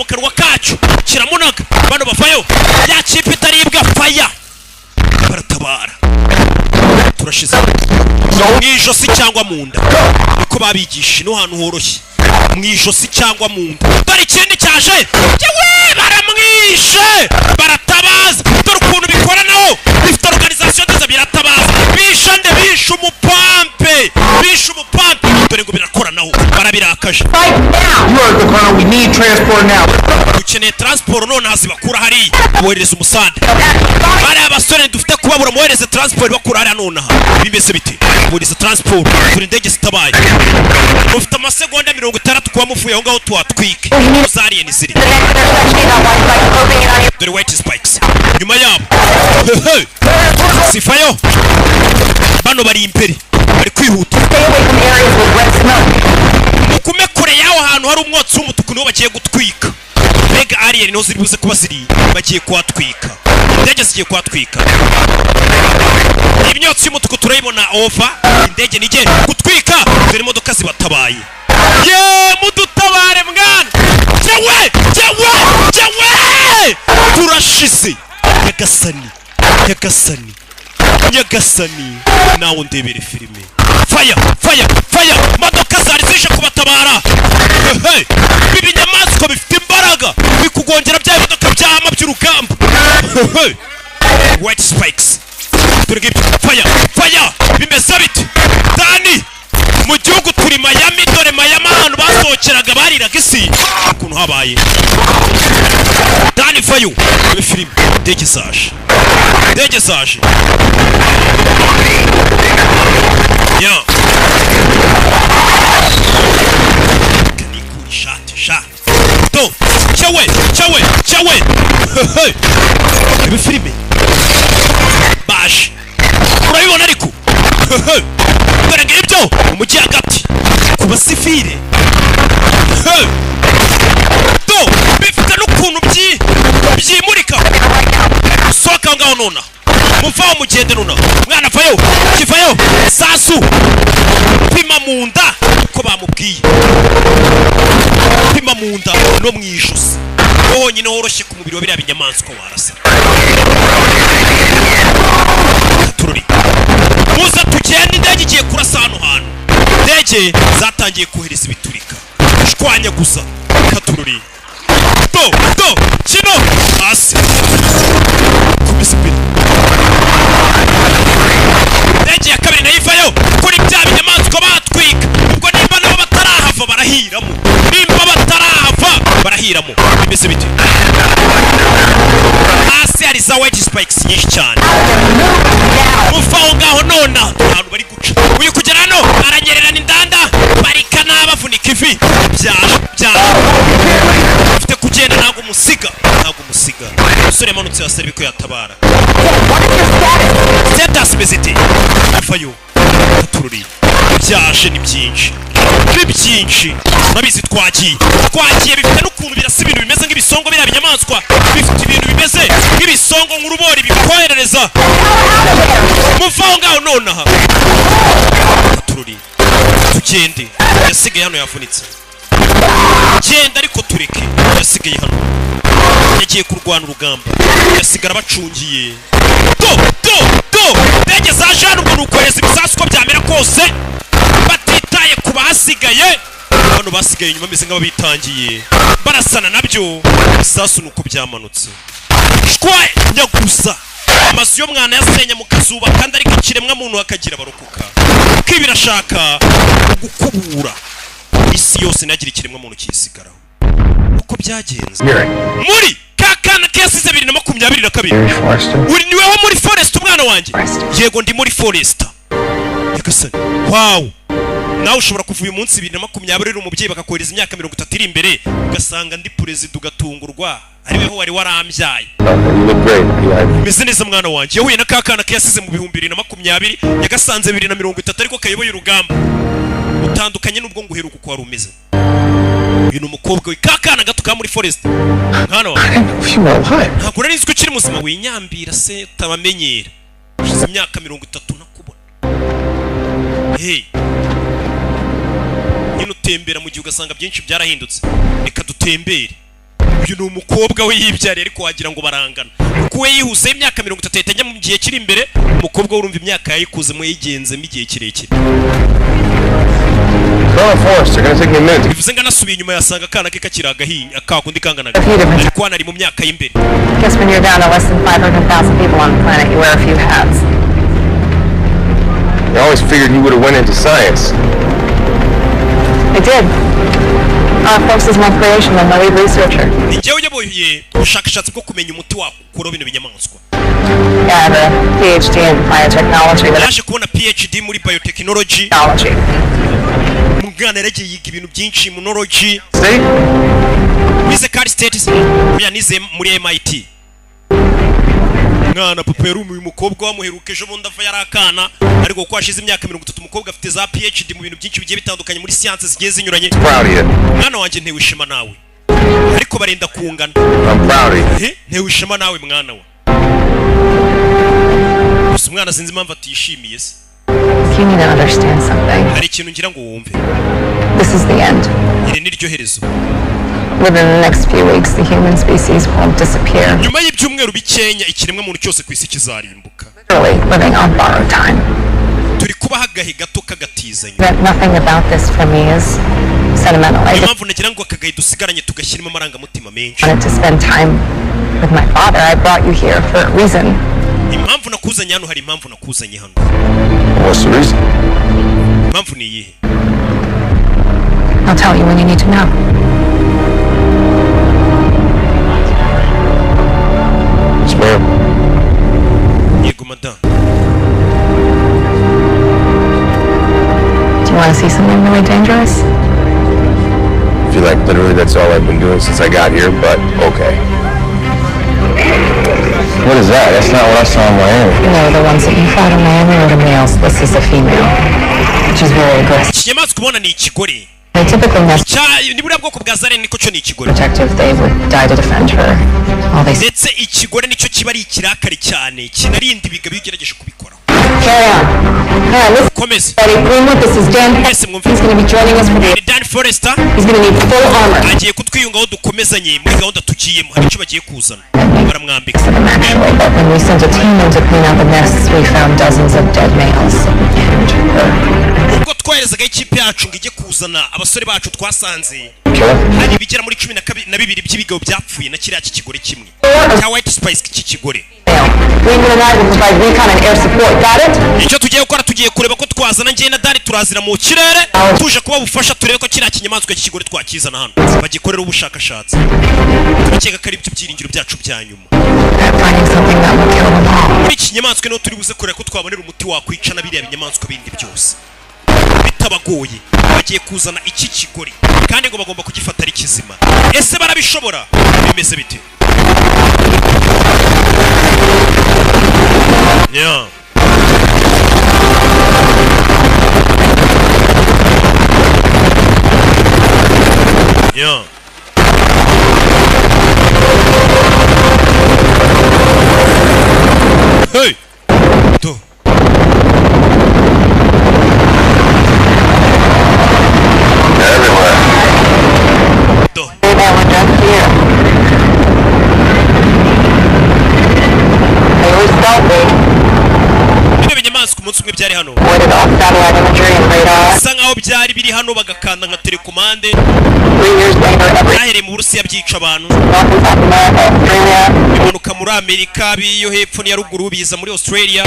kanwa kacu. Kiramunaga. Bano bavayo. Ya chipe itaribwa fire. Baratabara. Turashize. Mwijosi cyangwa munda. Niko babigisha no hantu horoshye. Mwijosi cyangwa munda. Dore ikindi cyaje. Yewe baramwishe. Baratabaza. Dore ukuntu bikora naho. Bifite organisation nziza biratabaza. Bishe umupampe. Dore ngo birakora naho. Barabirakaje. You are the colonel. We need transport now. Dukeneye transport none azibakura hari. Bohereza umusande. Bari abasore dufite kubabura mohereza transport bakura hari none aha. Bimeze biti. Bohereza transport. Kuri ndege zitabaye. Ufite amasegonda 60 kuba mufuye aho ngaho twatwike. Zariye ni ziri. Dore white spikes. Nyuma yabo. Sifayo. Bano bari imbere. Bari kwihuta. Mukume kure yaho ahantu hari umwotsi w'umutuku no bagiye gutwika. Mega alien no ziri buze kuba ziri bagiye kwatwika. Indege zigiye kwatwika. Imyotsi y'umutuku turayibona over. Indege nije gutwika. Dore imodoka zibatabaye. Mudutabare mwana. Jewe. Turashize. Nyagasani. Nawe ndebere filime. Fire. Modoka zari zije kubatabara. Bibi nyamaswa bifite imbaraga. Bikugongera bya modoka byama by'urugamba. White spikes. Turege fire. Bimeze biti. Dani. Mu gihugu turi Miami. Dore Miami ahantu basohokeraga bariraga isi. Ukuntu habaye. Dani fayo. Ibi filime. Ndege zaje. Yeah. Kanikuri shot. Do. Chawe. Ibi filime. Bash. Urabibona ariko. Dore ngibyo umujyi hagati kuba sifire. Do. Bifite n'ukuntu byimurika. Soka ngaho nona. Muvaho mugende nona. Mwana vayo. Kivayo. Sasu. Pima munda ko bamubwiye. Pima munda no mwijosi. Honyine horoshye ku mubiri wa biriya binyamaswa warasa. Tururi. Muza tugende indege igiye kurasa hano hantu. Indege zatangiye kohereza ibiturika. Shwanya gusa. Katururi. Do. Kino. Asi. Kubisipira. Ndege ya kabiri nayivayo. Kuri bya binyamaswa batwika. Ubwo nimba nabo batarahava barahiramo. Bimeze bite? Hasi hari za white spikes nyinshi cyane. Mufaho ngaho nona. Abantu bari guca. Uyu kugera hano aranyerera n'indanda. Barika n'abavunika ivi. Byaje. Ufite kugenda ntago musiga. Umusore yamanutse hasi ariko yatabara. Status bezite. Afayo. Tururi. Byaje ni byinshi. Nabizi twagiye bifite n'ukuntu birasa ibintu bimeze nk'ibisongo biriya binyamaswa. Bifite ibintu bimeze nk'ibisongo nk'urubori bikoherereza. Muvaho ngaho nonaha. Tururi. Tugende. Yasigaye hano yavunitse. genda ariko tureke yasigaye hano yagiye kurwana urugamba yasigara bacungiye ndege zaje hano ubwo nukohereza ibisasu uko byamera kose batitaye ku basigaye hano basigaye inyuma ameze nk'ababitangiye barasana nabyo ibisasu nuko byamanutse shwaye nyagusa amazu yo mwana yasenya mu kazuba kandi ariko ikiremwa muntu akagira barokoka kuko birashaka gukubura isi yose nagira ikiremwa muntu kisigaraho uko byagenze muri kakana kesize 2022 uri niwe wo muri forest umwana wanjye yego ndi muri forest yakasani wow nawe ushobora kuva uyu munsi 2022 uri umubyeyi bakakohereza imyaka 30 iri imbere ugasanga ndi president ugatungurwa ariweho wari warambyaye meze neza mwana wanjye yahuye na kakana kesize mu 2020 yagasanze 2030 ariko kayoboye urugamba utandukanye n'ubwo nguheruka uko wari umeze uyu numukobwa we kakana gato ka muri forest mwana wanjye ntabwo nari nzi ko ukiri muzima winyambira se utabamenyera ushize imyaka 30 nakubona hey nyine utembera mu gihe ugasanga byinshi byarahindutse reka dutembere uyu ni umukobwa we yibyariye ariko wagira ngo barangana kuko we yihuse imyaka 30 yatajya mu gihe kiri imbere umukobwa we urumva imyaka yayikuzemo yigenzemo igihe kirekire bivuze ngo anasubiye inyuma yasanga akana ke kakiri agahinya akakundi kanganaga ariko hano ari mu myaka y'imbere Guess when you're down to less than 500,000 people on the planet, you wear a few hats. I always figured you would have went into science. I did. Our course is more creation than the lead researcher. njyewe uyoboye ubushakashatsi bwo kumenya umuti wakura bino binyamaswa Yeah, I have a PhD in biotechnology. yaje kubona PhD muri biotechnology umwana yaragiye yiga ibintu byinshi immunology wize Cal State yanize muri MIT mwana papa yari uyu mukobwa wamuheruka ejo bundi ava yarakana ariko ko ashize imyaka 30 umukobwa afite za PhD mu bintu byinshi bigiye bitandukanye muri science zigiye zinyuranye mwana wanjye ntewe ishema nawe ariko barenda kungana ntewe ishema nawe mwana wa gusa umwana sinzi impamvu atishimiye se You need to understand something. hari ikintu ngira ngo wumve This is the end. iri ni ryo herezo Within the next few weeks, the human species will disappear. nyuma y'ibyumweru bikenya ikiremwa muntu cyose ku isi kizarimbuka Literally living on borrowed time. turi kubaho agahe gato kagatizanye That nothing about this for me is sentimental. I niyo just mpamvu nagira ngo akagahe dusigaranye tugashyiramo amarangamutima menshi wanted to spend time with my father. I brought you here for a reason. impamvu nakuzanye hano hari impamvu nakuzanye hano What's the reason? impamvu ni iyihe I'll tell you when you need to know. Yes, ma'am. yego madame Do you want to see something really dangerous? I feel like literally that's all I've been doing since I got here, but okay. What is that? That's not what I saw in Miami. You know, the ones that you fought in Miami are the males. This is a female, which is very aggressive. ikinyamaswa ubona ni ikigore They typically mess ni buriya bwoko bwa zaren niko cyo ni ikigore protective. They would die to defend her. All these. ndetse ikigore nicyo kiba ari ikirakari cyane kinarinda ibiga bigerageje kubikora Carry on. All right, listen, komeza buddy. Greenwood, this is Dan. mwese mwumve He's going to be joining us for the. ni Dan Forrester He's going to need full armor. agiye kutwiyungaho dukomezanye muri gahunda tugiyemo hari icyo bagiye kuzana baramwambika For them, actually, but when we sent a team in to clean out the nests, we found dozens of dead males. And ubwo twoherezagaho ikipe yacu ngo ijye kuzana abasore bacu twasanze hari ibigera muri 12 by'ibigabo byapfuye na kiriya kikigore kimwe cya White Spice k'ikigore Greenwood and I will provide recon and air support. Got it? icyo tugiye gukora tugiye kureba ko twazana njye na Dari turazira mu kirere tuje kuba bufasha turebe ko kiriya kinyamaswa cy'ikigore twakizana hano bagikorera ubushakashatsi tubikeka ko ari byo byiringiro byacu bya nyuma Finding something that will kill them all. muri iki kinyamaswa niho turi buze kureba ko twabonera umuti wakwica na biriya binyamaswa bindi byose bitabagoye bagiye kuzana iki kigore kandi ngo bagomba kugifata ari kizima ese barabishobora bimeze bite yeah. Yeah. Hey! To. Everywhere. nkaho byari biri hano bagakanda nka telekomande byahereye mu Burusiya byica abantu bimanuka muri Amerika biyo hepfo n'iya ruguru biza muri Australia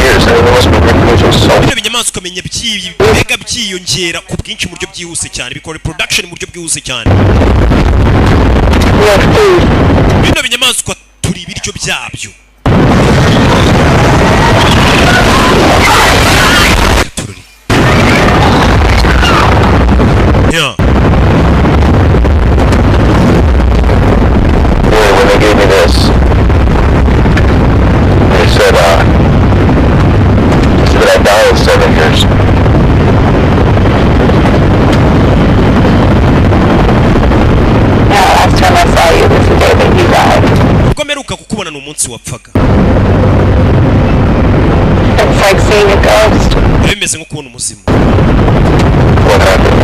ibyo binyamaswa ukamenya mbega byiyongera ku bwinshi mu buryo byihuse cyane bikora reproduction mu buryo bwihuse cyane bino binyamaswa turi ibiryo byabyo yeah. When they gave me this, they said that I die in 7 years. Now, last time I saw you was the day that you died. Ubwo mperuka kukubona n'umunsi wapfaga. It's like seeing a ghost. Bimeze nko kubona umuzimu. What happened?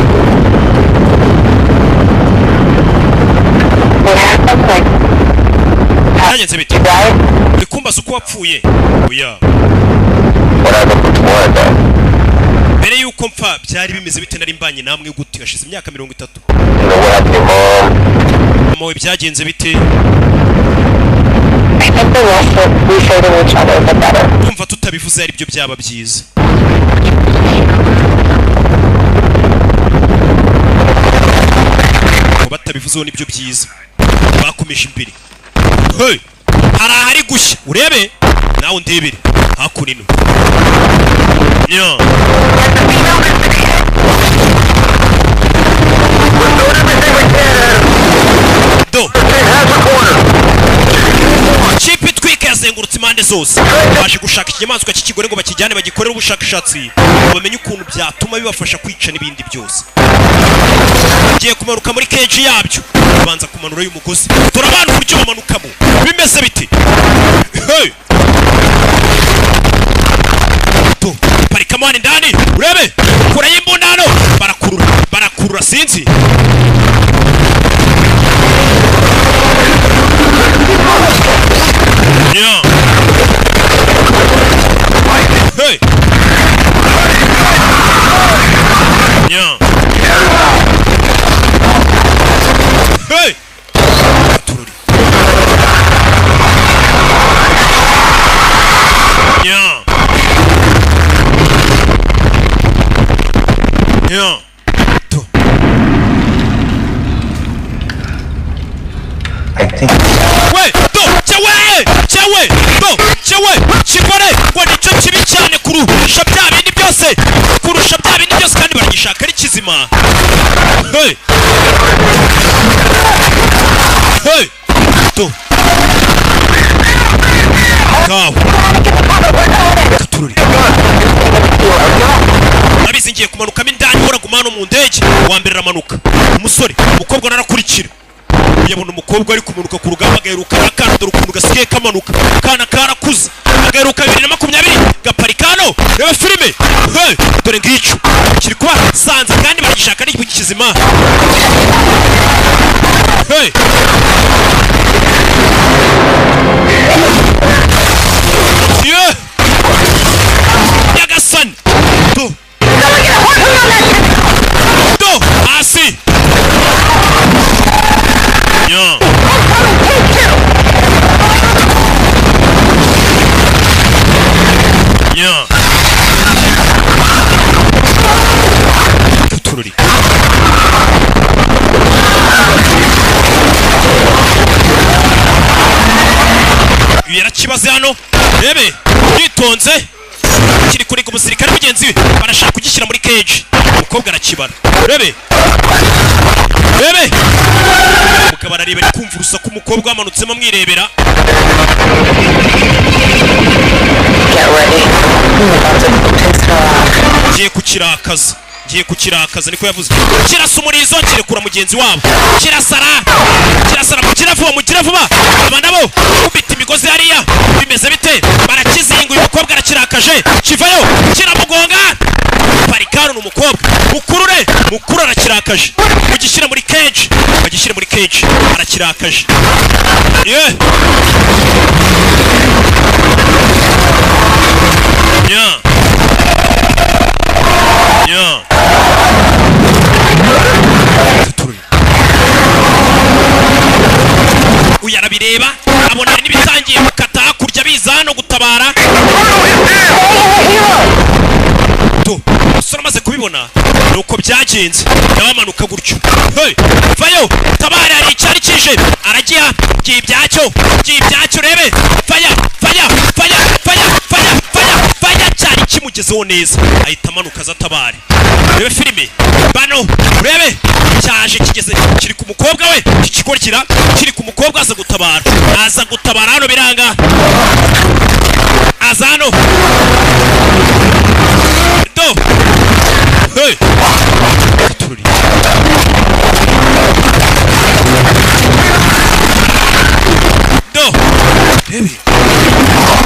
What happened? Like, Byagenze bite? you died? Uri kumbaza uko wapfuye? Oya. What happened before I died? Mbere yuko mpfa byari bimeze bite nari mbanye namwe gute hashize imyaka 30. You know what happened to Mom? Mama we byagenze bite? I think the less that we say to each other, the better. Kumva tutabivuze ari byo byaba byiza. Batabivuzeho nibyo byiza. Bakomeje imbere. Hey! Hari gushya. Urebe? Nawe ndebere. Hakurino. Yeah. Do. Chipi twike yazengurutse impande zose. Baje gushaka ikinyamaswa cy'ikigore ngo bakijyane bagikorere ubushakashatsi. Bamenye ukuntu byatuma bibafasha kwica n'ibindi byose. Giye kumanuka muri cage yabyo. Banza kumanura y'umugozi. Turabana uburyo bamanukamo. Bimeze biti. Hey! Do. Parika mwana ndani. Urebe. Kura y'imbundano. Barakurura sinzi. Yeah. Hey. Yeah. Hey. Yeah. Yeah. I think... Wait, do, chewe, chikore, kwa nicho chibi cyane kurusha bya bindi byose kandi baragishaka ari kizima. Hey. Hey. Do. Kaw. Katururi. Nabizi ngiye kumanukamo indani hora gumano mu ndege, wa mbere ramanuka. Umusore, umukobwa narakurikira. Yabona umukobwa ari kumanuka ku rugamba agaheruka akana dore ukuntu gasigaye kamanuka kana karakuze agaheruka 2020 gaparikano reba filime hey dore ngico kiri kuba sanze kandi baragishaka ari kizima hey yeah Agasobanuye do asi yeah. Yeah. Tururi. Yarakibaze hano. Rebe, yitonze. Kiri kuri ku musirikare mugenzi we barashaka kugishyira muri cage. Umukobwa arakibana. Rebe. Mukaba arareba ari kumva urusaku umukobwa wamanutsemo mwirebera. Giye kukirakaza niko yavuze. Kirasa umurizo kirekura mugenzi wabo. Kirasara mukiravuba. Aba nabo kubita imigozi hariya. Bimeze bite? Barakizinga uyu mukobwa arakirakaje. Kivayo kiramugonga. Parikano n'umukobwa. Mukuru arakirakaje. Mugishyira muri cage. Arakirakaje. Yeah. Yeah. reba abona hari n'ibitangiye gukata hakurya biza hano gutabara umusore amaze kubibona nuko byagenze nawe amanuka gutyo vayo tabara hari icyari kije aragiha by'ibyacyo rebe faya cyari kimugezeho neza ahita amanuka aza tabare rebe filime bano urebe cyaje kigeze kiri ku mukobwa we kikikorikira kiri ku mukobwa aza gutabara hano biranga aza hano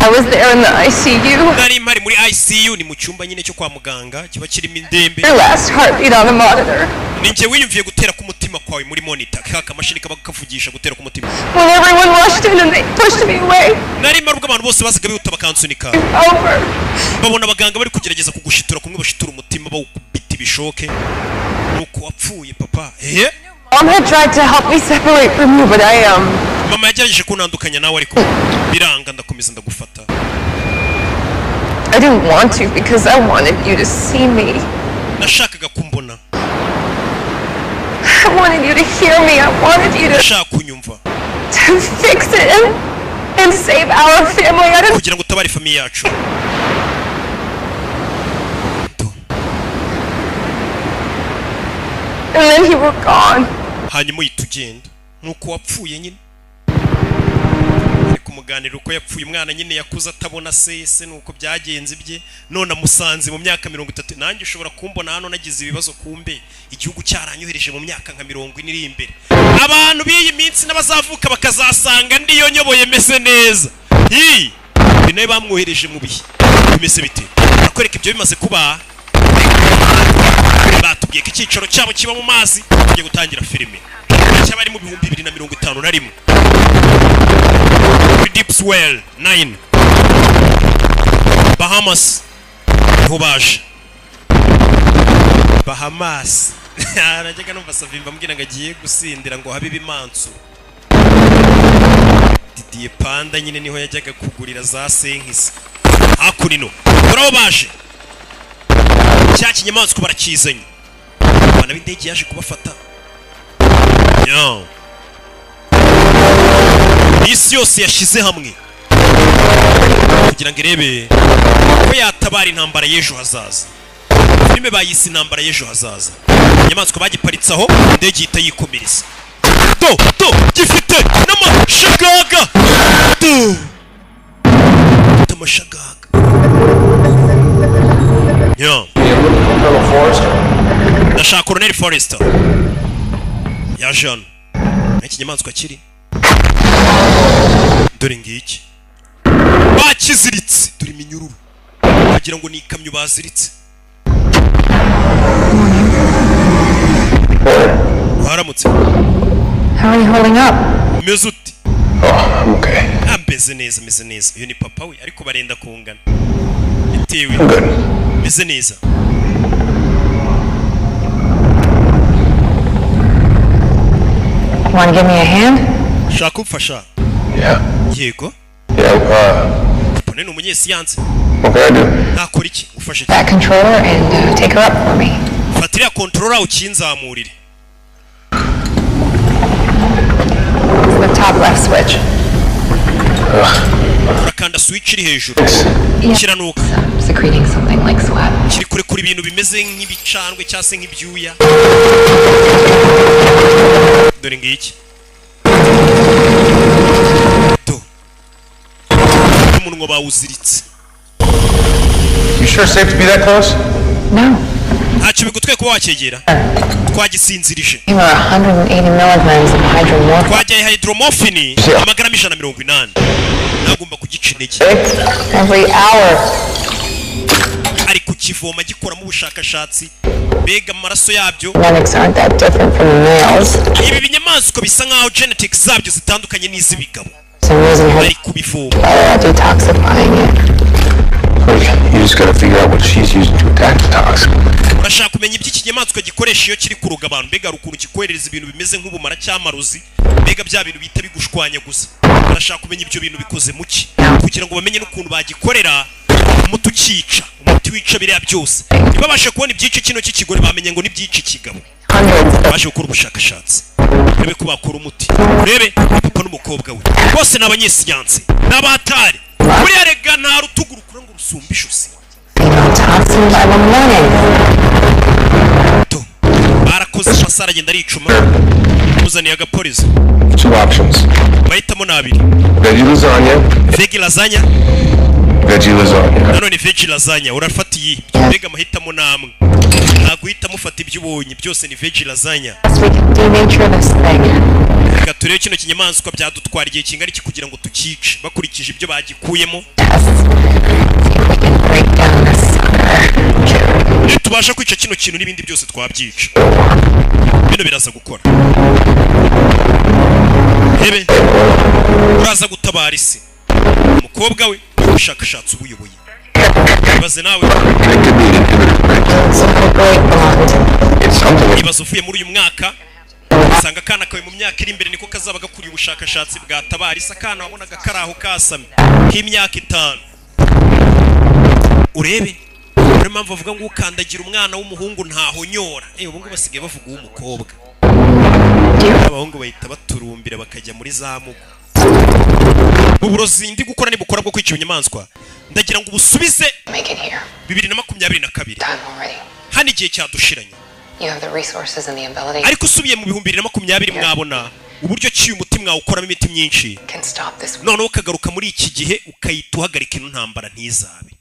I was there in the ICU. Nari mpari muri ICU ni mu cyumba nyine cyo kwa muganga kiba kirimo indembe. Your last heartbeat on the monitor. Ninjye wiyumviye gutera ku mutima kwawe muri monitor kaka mashini kaba kavugisha gutera ku mutima. When everyone rushed in and they pushed me away. Nari mpari ubwo abantu bose bazaga bihuta bakansunika. Babona abaganga bari kugerageza kugushitura kumwe bashitura umutima bawukubita ibishoke. Nuko wapfuye papa. Mom had tried to help me separate from you, but Mama yagerageje kuntandukanya nawe ariko biranga ndakomeza ndagufata. I didn't want to because I wanted you to see me. Nashakaga kumbona. I wanted you to hear me. I wanted you to fix it and save our family. Kugira ngo utabare famille yacu. And then you were gone. Hanyuma uyitugenda nuko wapfuye nyine. Ariko umuganira uko yapfuye umwana nyine yakuze atabona se nuko byagenze bye none amusanze mu myaka 30 nanjye ushobora kumbona hano nagize ibibazo kumbe igihugu cyaranyohereje mu myaka nka 40 iri imbere abantu biyi minsi n'abazavuka bakazasanga ndiyo nyoboye meze neza binaye bamwohereje mu bihe bimeze bite akwereka ibyo bimaze kuba batubwiye ko icyicaro cyabo kiba mu mazi tugiye gutangira filime cyabari mu 2051 Deep Swell 9 Bahamas Hobaje Bahamas arajyaga numva Savimba mbwira ngo agiye gusindira ngo habe bimansu Didier Panda nyine niho yajyaga kugurira za senkisi hakurino Hobaje cya kinyamaswa barakizanye abana b'indege yaje kubafata isi yose yashize hamwe kugira ngo irebe ko yatabara intambara y'ejo hazaza filime bayise intambara y'ejo hazaza inyamaswa bagiparitsaho indege ihita yikomereza gifite n'amashagaga amashagaga ndashaka Colonel Forrester ya Jean ikinyamaswa kiri dore ngiki bakiziritse dore iminyururu bagira ngo ni ikamyo baziritse haramutse How are you holding up? Meze uti I'm okay. Meze neza uyu ni papa we ariko barenda kungana bitewe meze neza Want to give me a hand? Shaka umfasha. Yeah. Yego. Pone no munyesiyanse. What can I do? Nakora iki ufashe That controller and take her up for me. Fatira controller ukinzamurire. The top left switch. Urakanda switch iri hejuru. Kiranuka. Secreting something like sweat. Kiri kure kuri ibintu bimeze nk'ibicandwe cyase nk'ibyuya. Dore ngiki. Umunwa bawuziritse. You sure it's safe to be that close? No. Ntacyo bigutwe kuba wakegera. Twagisinzirije. You are 180 milligrams of hydromorphine. Twajyaye hydromorphine amagarama 180. Nagomba kugica intege. Every hour. Ari kukivoma gikoramo ubushakashatsi. Bega amaraso yabyo. Genetics aren't that different from males. Ibi binyamaswa bisa nkaho genetics zabyo zitandukanye n'iz'ibigabo. Some reason her Ari kubivoma. detoxifying it. You just gotta figure out what she's using to attack the toxin. urashaka kumenya iby'iki nyamaswa gikoresha iyo kiri kuroga abantu, mbega ukuntu kikohereza ibintu bimeze nk'ubumara cy'amarozi, mbega bya bintu bita bigushwanya gusa. Urashaka kumenya ibyo bintu bikoze muki kugira ngo bamenye n'ukuntu bagikorera umuti ukica, umuti wica biriya byose. Ntibabashe kubona iby'iki kino cy'ikigore, bamenye ngo n'iby'iki kigabo. Baje gukora ubushakashatsi urebe ko bakora umuti, urebe papa n'umukobwa we bose ni abanyesiyansi n'abatari buriya rega nta rutugu rukura ngo rusumbe ijosi. Barakoze amasaha aragenda aricuma, muzaniye agapolisi. Two options. Mahitamo ni abiri: Veggie lasagna. veggie lasagna. Veggie lasagna. Nanone veggie lasagna urafata iyi, mbega amahitamo namwe. Ntabwo uhitamo ufata ibyo ubonye, byose ni veggie lasagna. Reka turebe kino kinyamaswa byadutwara igihe kingana iki kugira ngo tukice bakurikije ibyo bagikuyemo. Tubasha kwica kino kintu n'ibindi byose twabyica. Bino biraza gukora. Hebe uraza gutabara isi umukobwa we ubushakashatsi ubuyoboye. Ibaze nawe ibaze uvuye muri uyu mwaka usanga akana kawe mu myaka iri imbere niko kazaba gakuriye ubushakashatsi bwa tabarisa, akana wabonaga karaho kasamye nk'imyaka 5. Urebe niyo mpamvu bavuga ngo ukandagira umwana w'umuhungu ntahonyora. Ubu ngubu basigaye bavuga uw'umukobwa, abahungu bahita baturumbira bakajya muri za mugo. Uburozi ndi gukora nibukora bwo kwica inyamaswa ndagira ngo ubusubize 2022 hano igihe cyadushiranye. Ariko usubiye mu 2020 mwabona uburyo ki umutima ukoramo imiti myinshi, none ukagaruka muri iki gihe ukayita uhagarika ino ntambara ntizabe.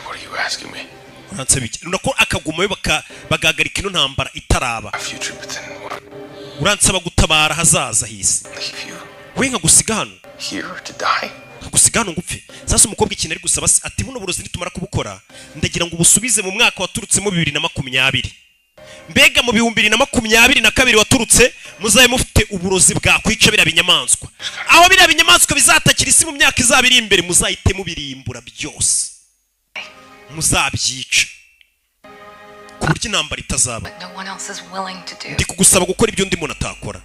What are you asking me? Uransabiki nako akagumayo bagahagarika ino ntambara itaraba. Uransaba gutabara hazaza hisi. We nkagusiga hano Here to die? Gusiga hano ngupfe. Sasa umukobwa ikintu ari gusaba ati buno burozi nitumara kubukora ndagira ngo ubusubize mu mwaka waturutsemo 2020. Mbega mu 2022 waturutse muzaye mufite uburozi bwa kwica bira binyamaswa. Aho bira binyamaswa bizatakira isi mu myaka izabiri imbere muzahite mubirimbura byose. Muzabyica ku buryo intambara itazaba. Ndi kugusaba gukora ibyo ndi muntu atakora.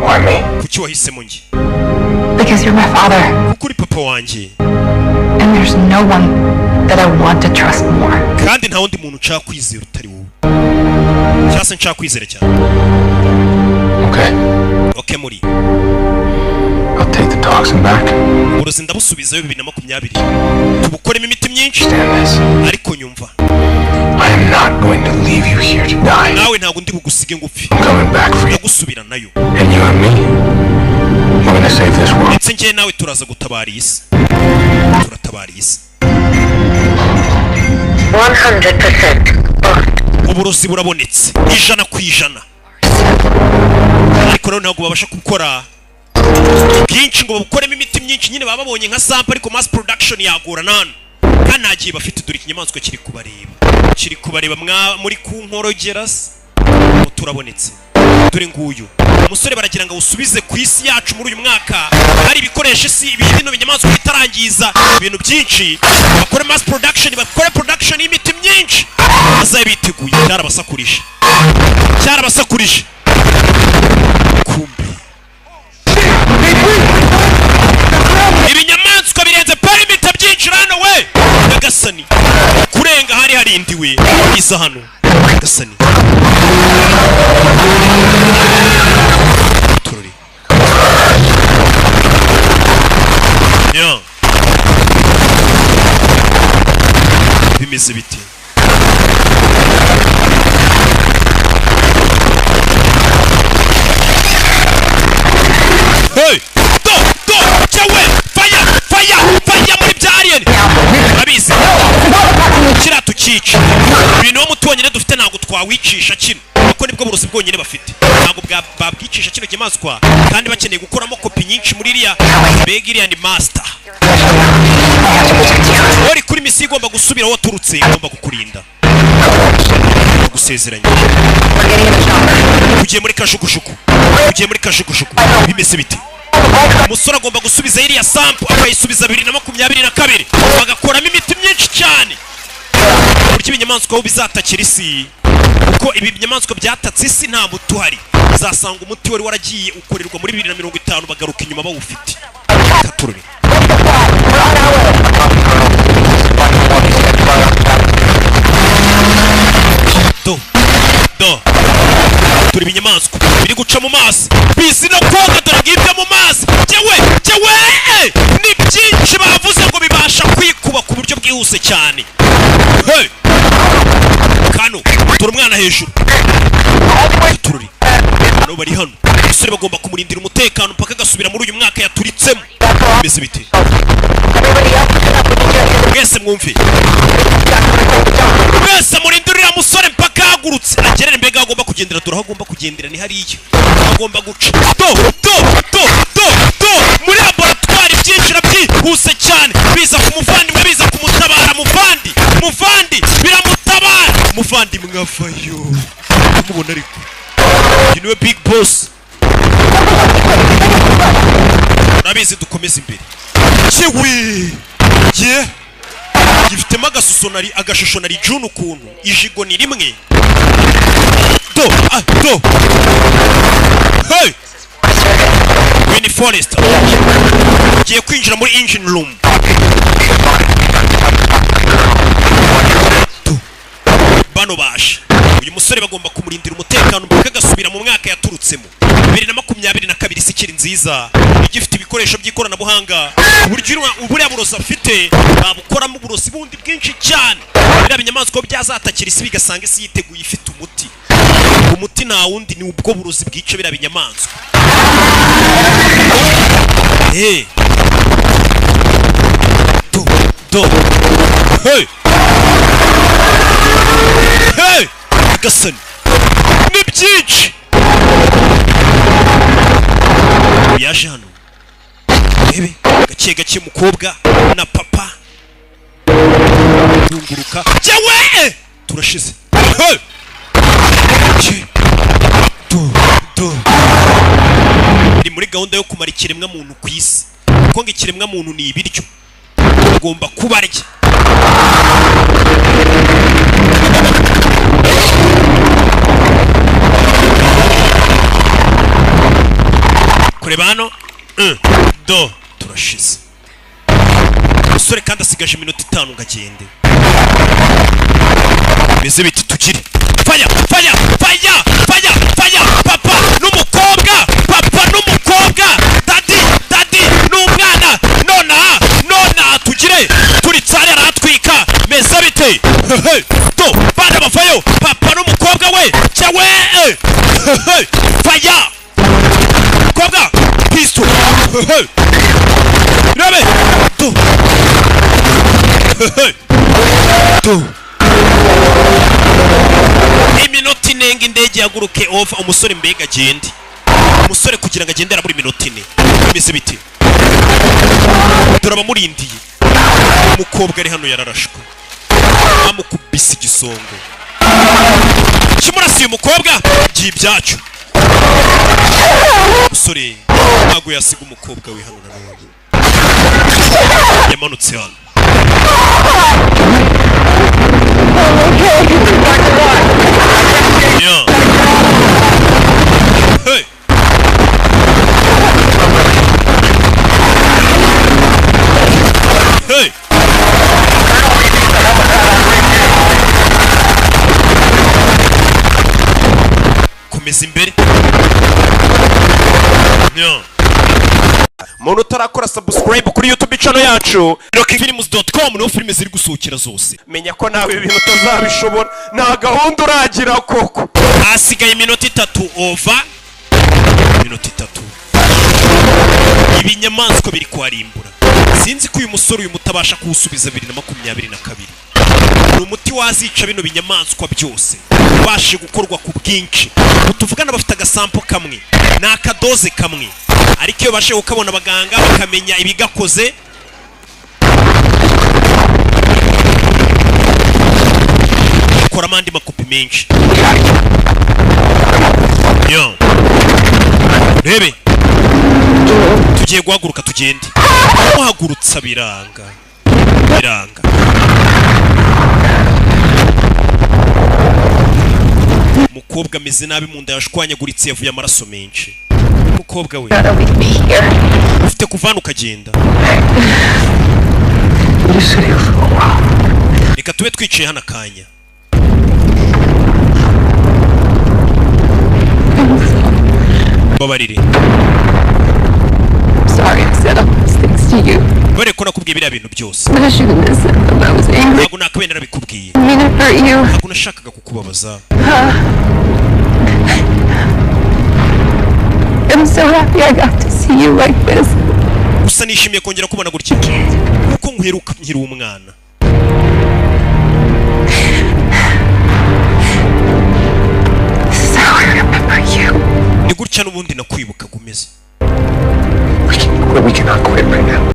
Why me? Kuki wahisemo nge? Because you're my father. Kuko uri papa wanjye. And there's no one that I want to trust more. Kandi nta wundi muntu nshaka kwizera utari wowe. Cyase nshaka kwizera cyane. Okay muri. I'll take the toxin back. Uburozi ndabusubizayo 2020. Tubukoremo imiti myinshi. Ariko nyumva. I am not going to leave you here to die. Nawe ntabwo ndi bugusige ngupfi. I'm coming back for you. Ndagusubira nayo. And you and me, we're going to save this world. Ndetse ngiye nawe turaza gutabara isi. Turatabara isi. 100%. Uburozi burabonetse 100%. Ariko ntabwo babasha gukora byinshi ngo babukoremo imiti myinshi, nyine baba babonye nka sample ariko mass production yagora nano. Kandi nagiye bafite dore ikinyamaswa kiri kubareba muri kunkorogeras turabonetse. Dore nguyu umusore baragira ngo usubize ku isi yacu muri uyu mwaka hari ibikoresho isi ibindi no binyamaswa bitarangiza ibintu byinshi, bakore mass production, bakore production y'imiti myinshi azaye biteguye. Cyarabasakurije kumbe ibinyamaswa birenze perimeter byinshi hano we Gasani kurenga hari harindiwe isa hano Gasani tururi yo bimeze biti hey do cyawe fire muri byarien abizi kira tukica ibintu mutonyene dufite ntago twawicisha kino kuko nibwo burozi bwonyene bafite, ntago babwicisha kino kimaswa kandi bakeneye gukoramo kopi nyinshi muri iriya begiriya ni master. Ori kuri misi igomba gusubira aho waturutse, igomba kukurinda gusezeranya. Ugiye muri kajugujugu bimeze biti umusore agomba gusubiza iriya sample akayisubiza 2022 bagakoramo imiti myinshi cyane buryo ibinyamaswa aho bizatakira isi uko ibi binyamaswa byatatse isi nta muti uhari uzasanga umuti wari waragiye ukorerwa muri 2050 bagaruka inyuma bawufite katurure turi ibinyamaswa biri guca mu mazi bizi no koga dore ngibyo mu mazi jewe ni byinshi bavuze ngo bibasha kwikuba ku buryo bwihuse cyane kano turi umwana hejuru tururi hano bari hano abasore bagomba kumurindira umutekano mpaka agasubira muri uyu mwaka yaturitsemo bimeze bite mwese mwumve mwese murindurira musore mpaka hagurutse agerere mbega agomba kugendera dore aho agomba kugendera ni hariya agomba guca muri laboratwari byinjira byihuse cyane biza ku muvandimwe biza kumutabara muvandi biramutabara muvandi mwavayo mubona ariko you know big boss nabizi dukomeza imbere yewe gifitemo agashusho nari June ukuntu ijigo ni rimwe hey Winnie Forest giye kwinjira muri engine room bano bashe uyu musore bagomba kumurindira umutekano mpaka agasubira mu mwaka yaturutsemo 2022 sikiri nziza igifite ibikoresho by'ikoranabuhanga uburyo burozi afite babukoramo uburozi bundi bwinshi cyane biriya binyamaswa byazatakira isi bigasanga isi yiteguye ifite umuti nta wundi ni ubwo burozi bwica biriya binyamaswa hey Gasani ni byinshi yaje hano ebe gake mukobwa na papa runguruka jewe turashize ni muri gahunda yo kumara ikiremwa muntu ku isi kuko ngo ikiremwa muntu ni ibiryo ugomba kubarya kureba hano turashize umusore kandi asigaje iminota 5 ngagende beze biti tugire faya papa n'umukobwa dadi n'umwana nona tugire turi tsari aratwika meze bite bana bavayo papa n'umukobwa we cyawe faya kobwa pisto rabe iminota inenga indege yaguruke over umusore mbega agende umusore kugira ngo agendera muri minota 4 bimeze biti turabamurindiye umukobwa ari hano yararashwe amukubise igisongo kimurasiye umukobwa byibyacu umusore ntago yasiga umukobwa we hano nanone yamanutse hano hey komeza imbere muntu utarakora subscribe kuri YouTube channel yacu rokifilms.com no filime ziri gusohokera zose menya ko nawe ibintu utazabishobora nta gahunda uragira koko hasigaye iminota 3 over iminota 3 ibinyamaswa biri kwarimbura sinzi ko uyu musore uyu mutabasha kuwusubiza 2022 ni umuti wazica bino binyamaswa byose bashe gukorwa ku bwinshi utuvugana bafite agasampo kamwe n'akadoze kamwe ariko iyo bashe ukabona abaganga bakamenya ibigakoze kora amandi makopi menshi rebe tugiye guhaguruka tugende. Muhagurutsa biranga. Mukobwa ameze nabi mu nda yashwanyaguritse yavuye amaraso menshi. Mukobwa we ufite kuvana ukagenda. Reka tube twicaye hano akanya. Babarire. Sorry I said all these things to you. Bare ko nakubwiye biriya bintu byose. But I shouldn't have said them. I was angry. Ntabwo nakabenda nabikubwiye. I mean it hurt you. Ntabwo nashakaga kukubabaza. I'm so happy I got to see you like this. Gusa nishimiye kongera kubona gutya. Kuko nkweruka nkiri umwana. This is how I remember you. Ni gutya n'ubundi nakwibuka gumeze. We cannot quit right now.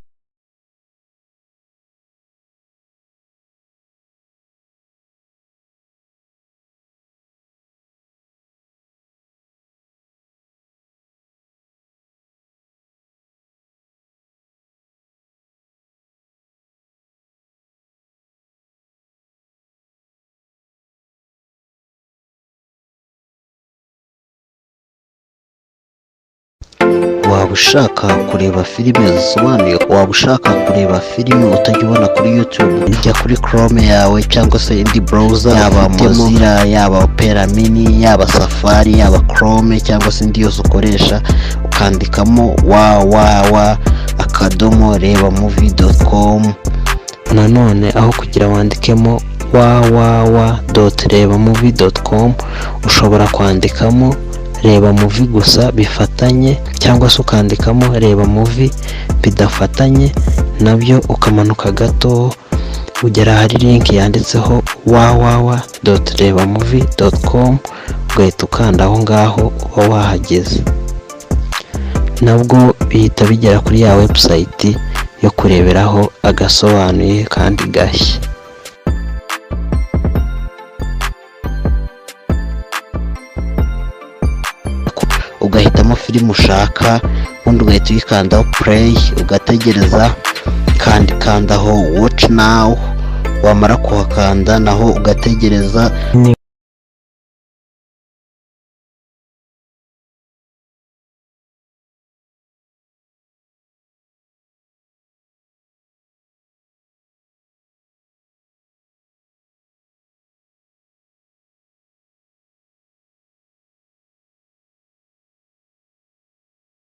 waba ushaka kureba filime zisobanuye, waba ushaka kureba filime utajya ubona kuri YouTube, ujya kuri Chrome yawe cyangwa se indi browser, yaba Mozilla, yaba Opera Mini, yaba Safari, yaba Chrome cyangwa se indi yose ukoresha, ukandikamo www.rebamovie.com. nanone aho kugira wandikemo www.rebamovie.com ushobora kwandikamo reba movie gusa bifatanye, cyangwa se ukandikamo reba movie bidafatanye, nabyo ukamanuka gato ugera hari link yanditseho www.rebamovie.com ugahita ukanda aho ngaho uba wahageze, nabwo bihita bigera kuri ya website yo kureberaho Agasobanuye kandi Gashya. Ugahitamo filime ushaka, ubundi ugahita uyikandaho play, ugategereza kandi kandaho watch now, wamara kuhakanda naho ugategereza.